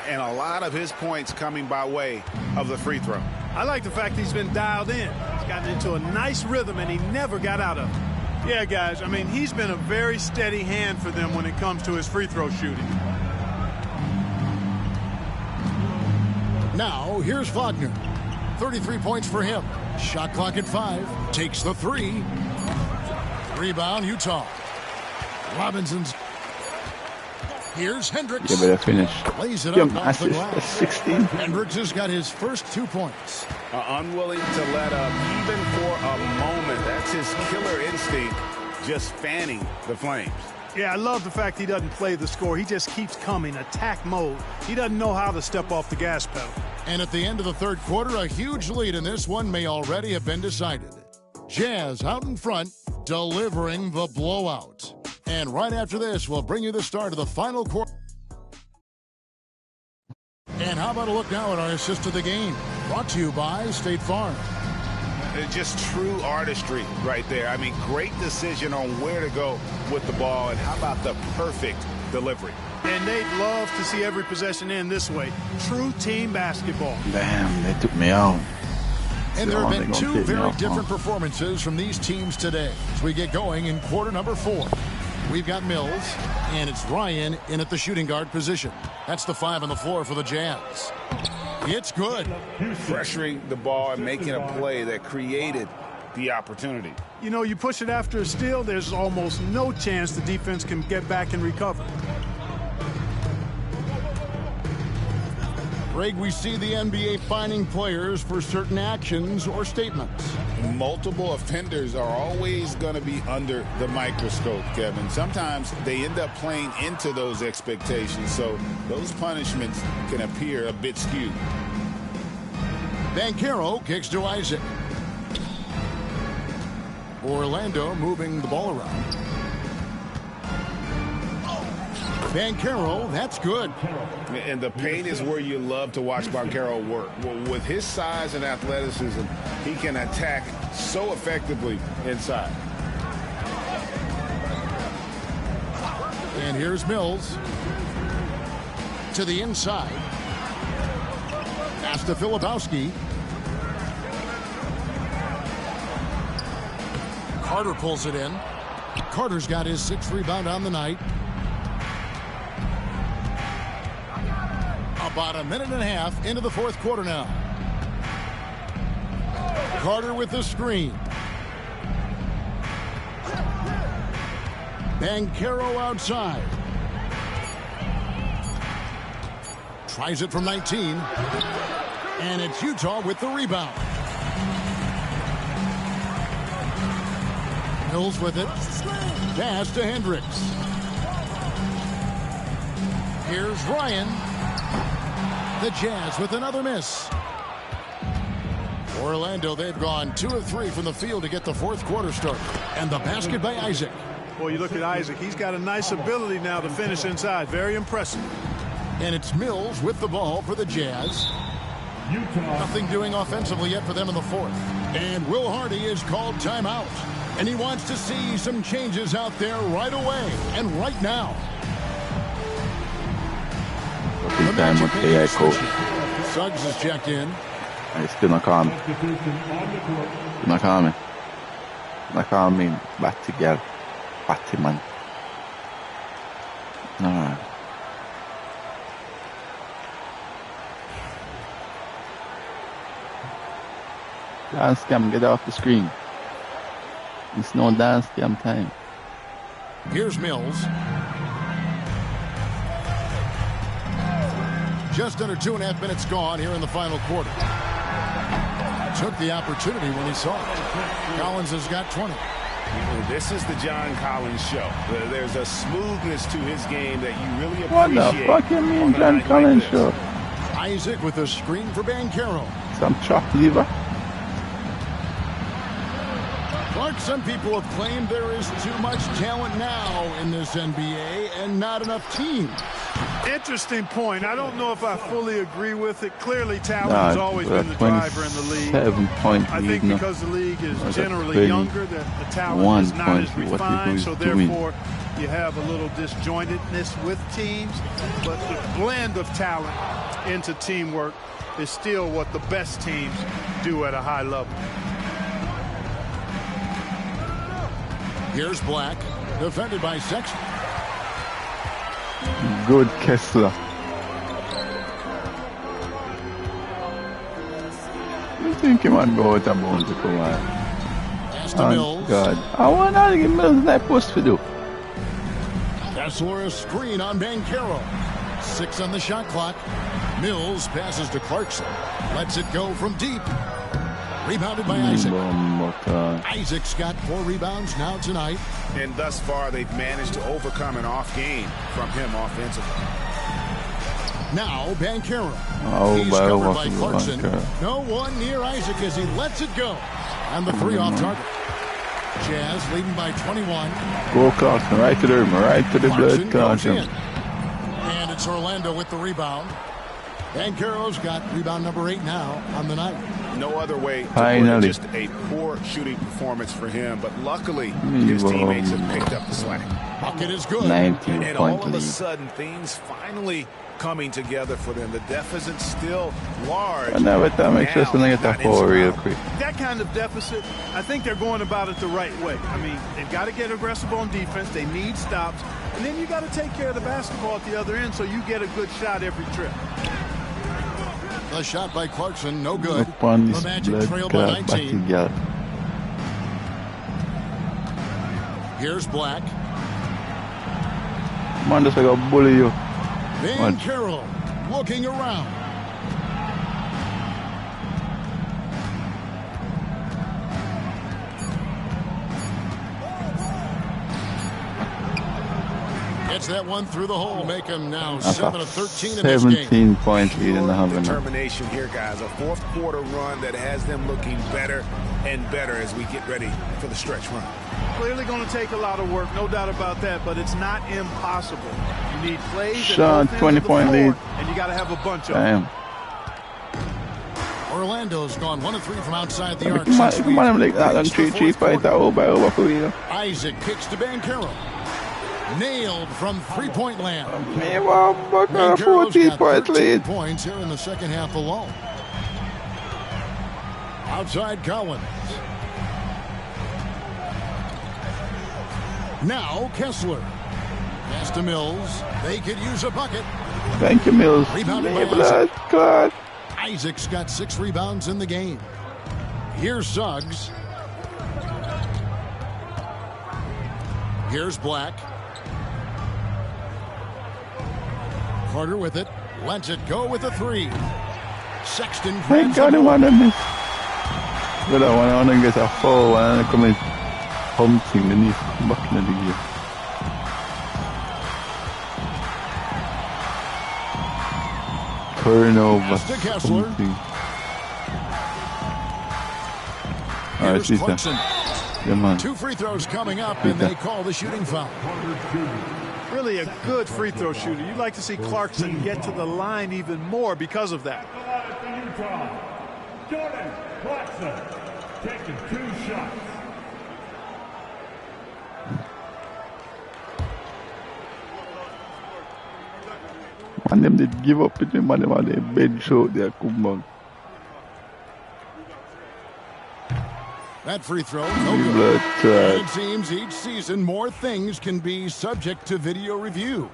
And a lot of his points coming by way of the free throw. I like the fact he's been dialed in. He's gotten into a nice rhythm, and he never got out of it. Yeah, guys, I mean, he's been a very steady hand for them when it comes to his free throw shooting. Now, here's Wagner. 33 points for him. Shot clock at 5. Takes the 3. Rebound, Utah. Robinson's. Here's Hendricks. You better finish. Lays it up off the assist, glass. 16. Hendricks has got his first 2 points. Unwilling to let up even for a moment. That's his killer instinct, just fanning the flames. Yeah, I love the fact he doesn't play the score. He just keeps coming, attack mode. He doesn't know how to step off the gas pedal. And at the end of the third quarter, a huge lead in this one may already have been decided. Jazz out in front, delivering the blowout. And right after this, we'll bring you the start of the final quarter. And how about a look now at our assist of the game? Brought to you by State Farm. It's just true artistry right there. I mean, great decision on where to go with the ball, and how about the perfect delivery. And they'd love to see every possession end this way. True team basketball. Damn, they took me out. And there have been 2 very different performances from these teams today as we get going in quarter number 4. We've got Mills, and it's Ryan in at the shooting guard position. That's the 5 on the floor for the Jazz. It's good. Pressuring the ball and making a play that created the opportunity. You know, you push it after a steal, there's almost no chance the defense can get back and recover. Greg, we see the NBA fining players for certain actions or statements. Multiple offenders are always going to be under the microscope, Kevin. Sometimes they end up playing into those expectations, so those punishments can appear a bit skewed. Banchero kicks to Isaac. Orlando moving the ball around. Banchero, that's good. And the paint is where you love to watch Banchero work. With his size and athleticism, he can attack so effectively inside. And here's Mills. To the inside. Pass to Filipowski. Carter pulls it in. Carter's got his 6th rebound on the night. About a minute and a half into the 4th quarter now. Carter with the screen. Banchero outside. Tries it from 19. And it's Utah with the rebound. Mills with it. Pass to Hendricks. Here's Ryan. The Jazz with another miss. Orlando, they've gone 2 of 3 from the field to get the 4th quarter started. And the basket by Isaac. Boy, you look at Isaac. He's got a nice ability now to finish inside. Very impressive. And it's Mills with the ball for the Jazz. Nothing doing offensively yet for them in the 4th. And Will Hardy is called timeout. And he wants to see some changes out there right away and right now. Time with AI coach. Suggs is checked in. I still not call me. Not call me. Not call me Batty girl. Batty man. Alright. Dance cam, get off the screen. It's no dance cam time. Here's Mills. Just under 2.5 minutes gone here in the final quarter. Took the opportunity when he saw it. Collins has got 20. This is the John Collins show. There's a smoothness to his game that you really appreciate. What the fuck you mean, John Collins show? Isaac with a screen for Banchero. Some chopped liver. Clark, some people have claimed there is too much talent now in this NBA and not enough teams. Interesting point. I don't know if I fully agree with it. Clearly, talent has always been the driver in the league. I think because the league is generally younger, that the talent is not as refined, so therefore you have a little disjointedness with teams. But the blend of talent into teamwork is still what the best teams do at a high level. Here's Black, defended by Sexton. Good Kessler. I think he might go out and bounce to come on. Oh, God. I want to give Mills that post to do. Kessler a screen on Banchero. 6 on the shot clock. Mills passes to Clarkson. Lets it go from deep. Rebounded by Isaac. Isaac's got 4 rebounds now tonight. And thus far, they've managed to overcome an off game from him offensively. Now, Banchero. He's covered by Clarkson. No one near Isaac as he lets it go. And the 3 off target. Jazz leading by 21. Go Clarkson, right to the rim, right to the blood Clarkson. And it's Orlando with the rebound. Banchero's got rebound number 8 now on the night. No other way to put it, just a poor shooting performance for him, but luckily his teammates have picked up the slack. Bucket is good. And all of a sudden, things finally coming together for them. The deficit still large. And now make sure they get that 4 real quick. That kind of deficit, I think they're going about it the right way. I mean, they've got to get aggressive on defense. They need stops. And then you got to take care of the basketball at the other end so you get a good shot every trip. The shot by Clarkson, no good. The Magic trail by 19. Here's Black. Man, just like a bully you. Banchero looking around. Gets that one through the hole, make him now 7 of 13 in this game. 17 points lead in the half. Determination here, guys. A fourth quarter run that has them looking better and better as we get ready for the stretch run. Clearly going to take a lot of work, no doubt about that, but it's not impossible. You need plays Sean, 20-point lead. And you got to have a bunch of them. Orlando's gone 1 of 3 from outside the arc. Come on, like that on 3 fight that over for you. Isaac kicks to Banchero. Nailed from 3-point land. Banchero's 14-point lead. Points here in the second half alone. Outside Collins. Now Kessler. Pass to Mills. They could use a bucket. Thank you, Mills. Rebounded by Isaac. God. Isaac's got 6 rebounds in the game. Here's Suggs. Here's Black. Carter with it. Lets it go with a 3. Sexton. Thank God, I want to miss. But I want to get a 4 and I come in pumping the knee back in the game. Turnover. Something. Alright, Clarkson. Yeah, man. 2 free throws coming up, and they call the shooting foul. Really a good free throw shooter. You'd like to see Clarkson get to the line even more because of that. Jordan Clarkson taking 2 shots. And them did give up with them and them on their bench out there, come on. That free throw, no good. And it seems each season more things can be subject to video review.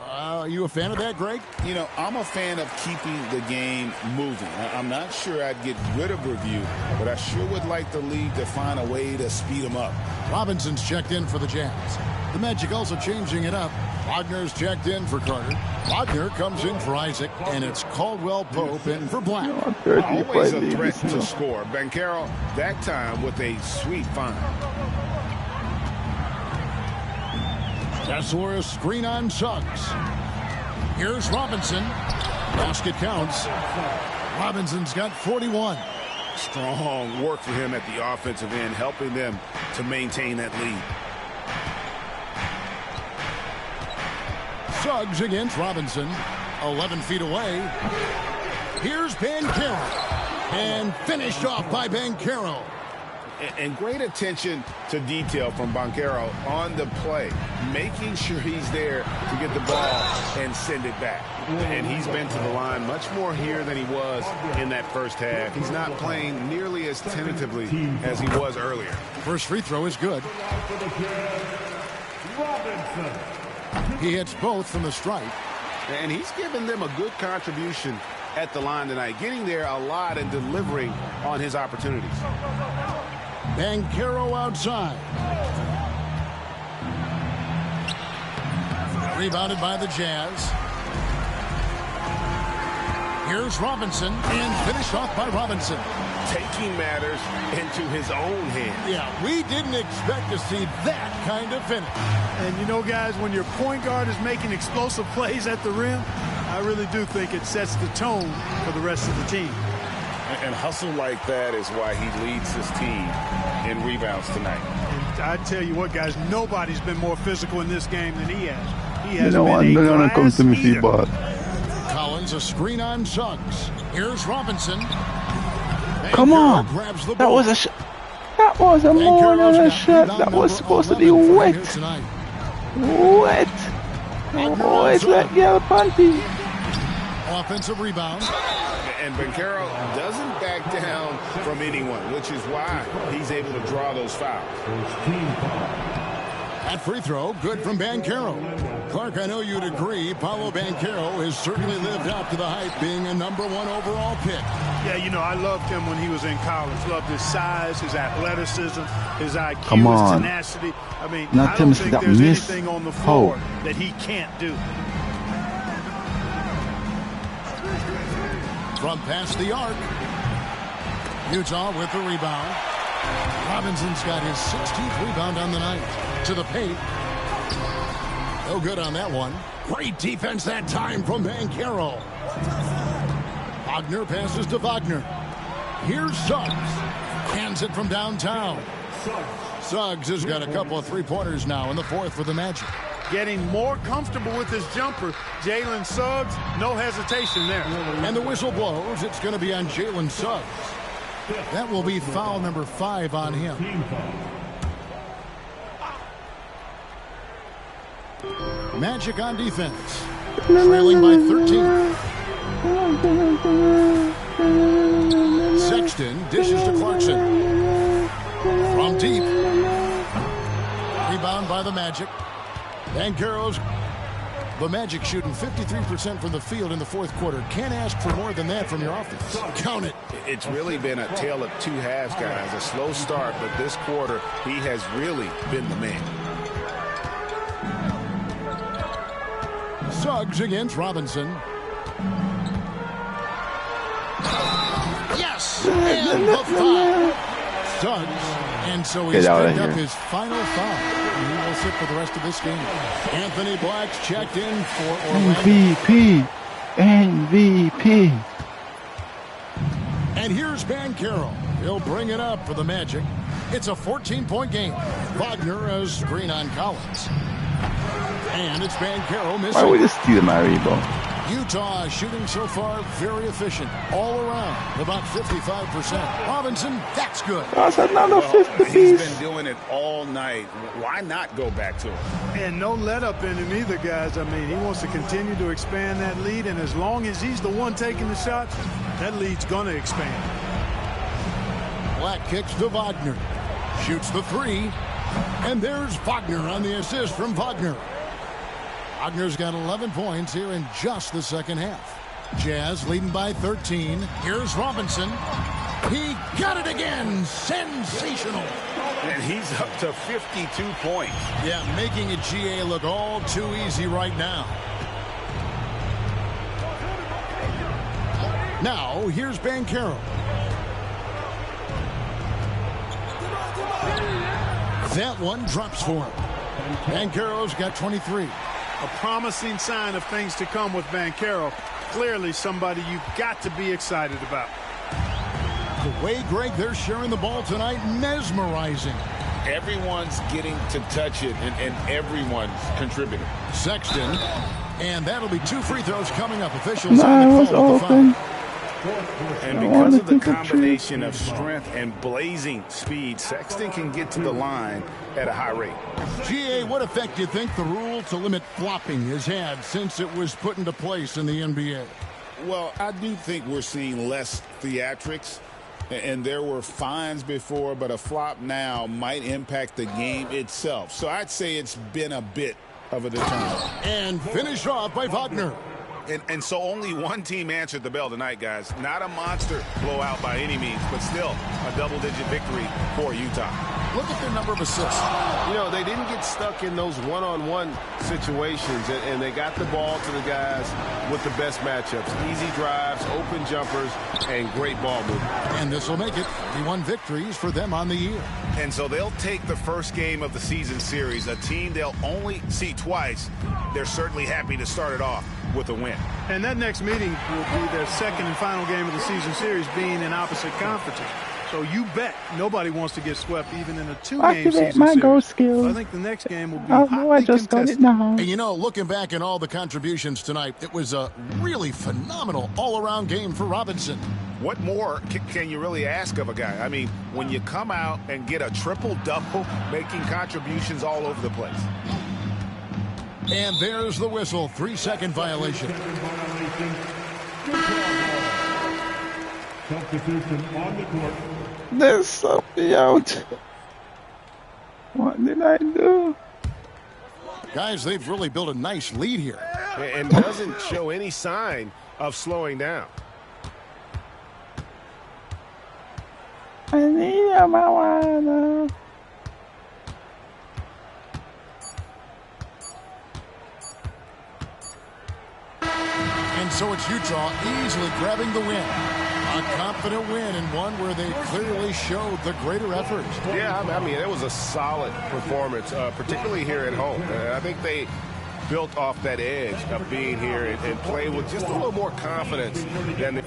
Are you a fan of that, Greg? You know, I'm a fan of keeping the game moving. I'm not sure I'd get rid of review, but I sure would like the league to find a way to speed them up. Robinson's checked in for the Jazz. The Magic also changing it up. Wagner's checked in for Carter. Wagner comes in for Isaac, and it's Caldwell Pope in for Black. Always a threat to score. Banchero, that time with a sweet find. Kessler, screen on Suggs. Here's Robinson. Basket counts. Robinson's got 41. Strong work for him at the offensive end, helping them to maintain that lead. Suggs against Robinson. 11 feet away. Here's Banchero. And finished off by Banchero. And great attention to detail from Banchero on the play, making sure he's there to get the ball and send it back. And he's been to the line much more here than he was in that first half. He's not playing nearly as tentatively as he was earlier. First free throw is good. He hits both from the stripe. And he's given them a good contribution at the line tonight, getting there a lot and delivering on his opportunities. Banchero outside. Rebounded by the Jazz. Here's Robinson, and finished off by Robinson. Taking matters into his own hands. Yeah, we didn't expect to see that kind of finish. And you know, guys, when your point guard is making explosive plays at the rim, I really do think it sets the tone for the rest of the team. And hustle like that is why he leads his team in rebounds tonight. And I tell you what, guys, nobody's been more physical in this game than he has. He has been a glass eater. Collins, a screen on Suggs. Here's Robinson. Come on. That was a shot. That was a more than a shot. That was supposed to be wet. Wet. Oh, it's like yellow panty. Offensive rebound. And Banchero doesn't back down from anyone, which is why he's able to draw those fouls. That free throw, good from Banchero. Clark, I know you'd agree, Paulo Banchero has certainly lived up to the hype, being a #1 overall pick. Yeah, you know, I loved him when he was in college. Loved his size, his athleticism, his IQ, his tenacity. I mean, I don't think there's anything on the floor that he can't do. From past the arc. Utah with the rebound. Robinson's got his 16th rebound on the night. To the paint. No good on that one. Great defense that time from Banchero. Wagner passes to Wagner. Here's Suggs. Hands it from downtown. Suggs has got a couple of three-pointers now in the fourth for the Magic. Getting more comfortable with his jumper. Jalen Suggs, no hesitation there. And the whistle blows. It's going to be on Jalen Suggs. That will be foul number 5 on him. Magic on defense. Trailing by 13. Sexton dishes to Clarkson. From deep. Rebound by the Magic. Banchero's. The Magic shooting 53% from the field in the fourth quarter. Can't ask for more than that from your offense. Count it. It's really been a tale of two halves, guys. A slow start, but this quarter, he has really been the man. Suggs against Robinson. Yes! And the foul. Suggs. And so he's picked up his final foul. And he will sit for the rest of this game. Anthony Black's checked in for Orlando. MVP. And here's Banchero. He'll bring it up for the Magic. It's a 14-point game. Wagner a screen on Collins. And it's Banchero missing. Why would you steal my rebound? Utah shooting so far very efficient all around, about 55%. Robinson, that's good. That's another 50 piece. He's been doing it all night. Why not go back to him? And no let up in him either, guys. I mean, he wants to continue to expand that lead, and as long as he's the one taking the shots, that lead's going to expand. Black kicks to Wagner. Shoots the three. And there's Wagner on the assist from Wagner. Wagner's got 11 points here in just the second half. Jazz leading by 13. Here's Robinson. He got it again. Sensational. And he's up to 52 points. Yeah, making a GA look all too easy right now. Now, here's Bancaro. That one drops for him. Bancaro's got 23. A promising sign of things to come with Bancaro. Clearly somebody you've got to be excited about. The way, Greg, they're sharing the ball tonight, mesmerizing. Everyone's getting to touch it, and everyone's contributing. Sexton, and that'll be 2 free throws coming up. Officials on the call with the foul. And because of the combination of strength and blazing speed, Sexton can get to the line at a high rate. GA, what effect do you think the rule to limit flopping has had since it was put into place in the NBA? Well, I do think we're seeing less theatrics, and there were fines before, but a flop now might impact the game itself. So I'd say it's been a bit of a deterrent. And finished off by Wagner. And so only one team answered the bell tonight, guys. Not a monster blowout by any means, but still a double-digit victory for Utah. Look at their number of assists. You know, they didn't get stuck in those one-on-one situations, and they got the ball to the guys with the best matchups. Easy drives, open jumpers, and great ball movement. And this will make it 31 victories for them on the year. And so they'll take the first game of the season series, a team they'll only see twice. They're certainly happy to start it off with a win. And that next meeting will be their second and final game of the season series, being in opposite conferences. So you bet nobody wants to get swept even in a 2-game season my series. goal skills. I think the next game will be I just got it now. And you know, looking back at all the contributions tonight, it was a really phenomenal all-around game for Robinson. What more can you really ask of a guy? I mean, when you come out and get a triple-double, making contributions all over the place. And there's the whistle. 3-second violation. Substitution on the court. There's something out. What did I do? Guys, they've really built a nice lead here. And doesn't show any sign of slowing down. I need a marijuana. And so it's Utah easily grabbing the win. A confident win and one where they clearly showed the greater effort. Yeah, I mean, it was a solid performance, particularly here at home. I think they built off that edge of being here and played with just a little more confidence than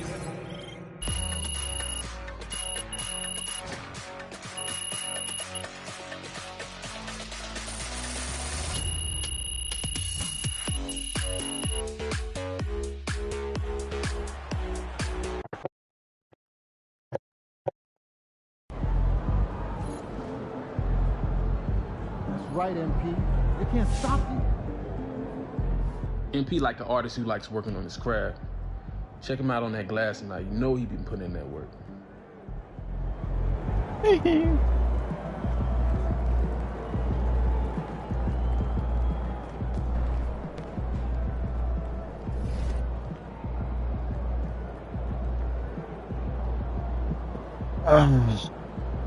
Right, MP. They can't stop you. MP like an artist who likes working on his craft. Check him out on that glass tonight. You know he been putting in that work.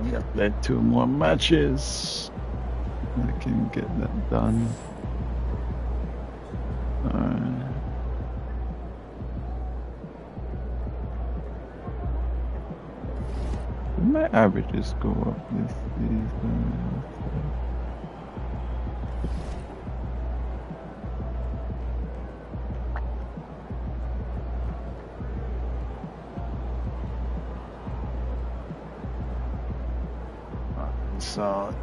We have played 2 more matches. I can get that done. My averages go up this season. So,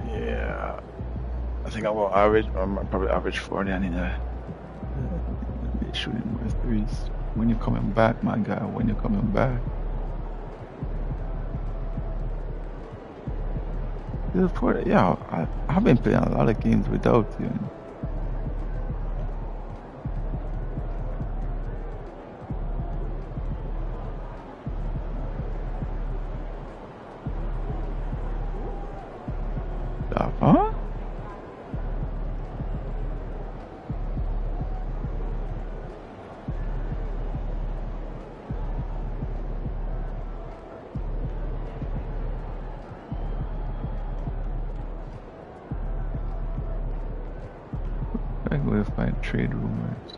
yeah, I think I will average, probably average 40. I need to be shooting more threes. When you're coming back, my guy, when you're coming back. Yeah, I've been playing a lot of games without you. to find trade rumors.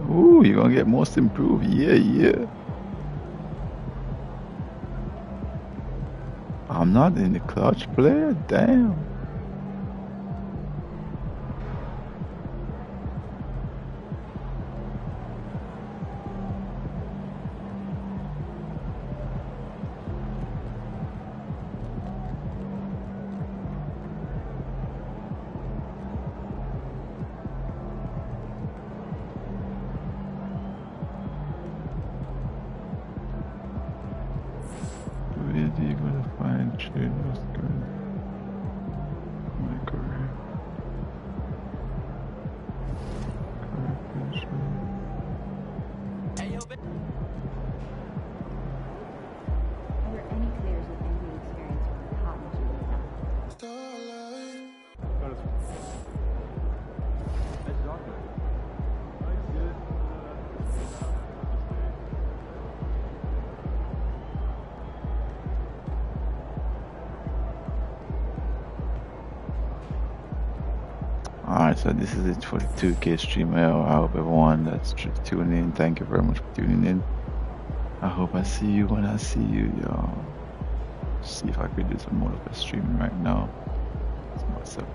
Ooh, you're gonna get most improved. Yeah. I'm not in the clutch player. Damn. Where are you gonna find trade Oscar? MyCareer. Are there any players with NBA experience from the college league? Alright, so this is it for the 2K stream. I hope everyone that's tuning in, thank you very much for tuning in. I hope I see you when I see you, y'all. See if I could do some more of a streaming right now. It's myself.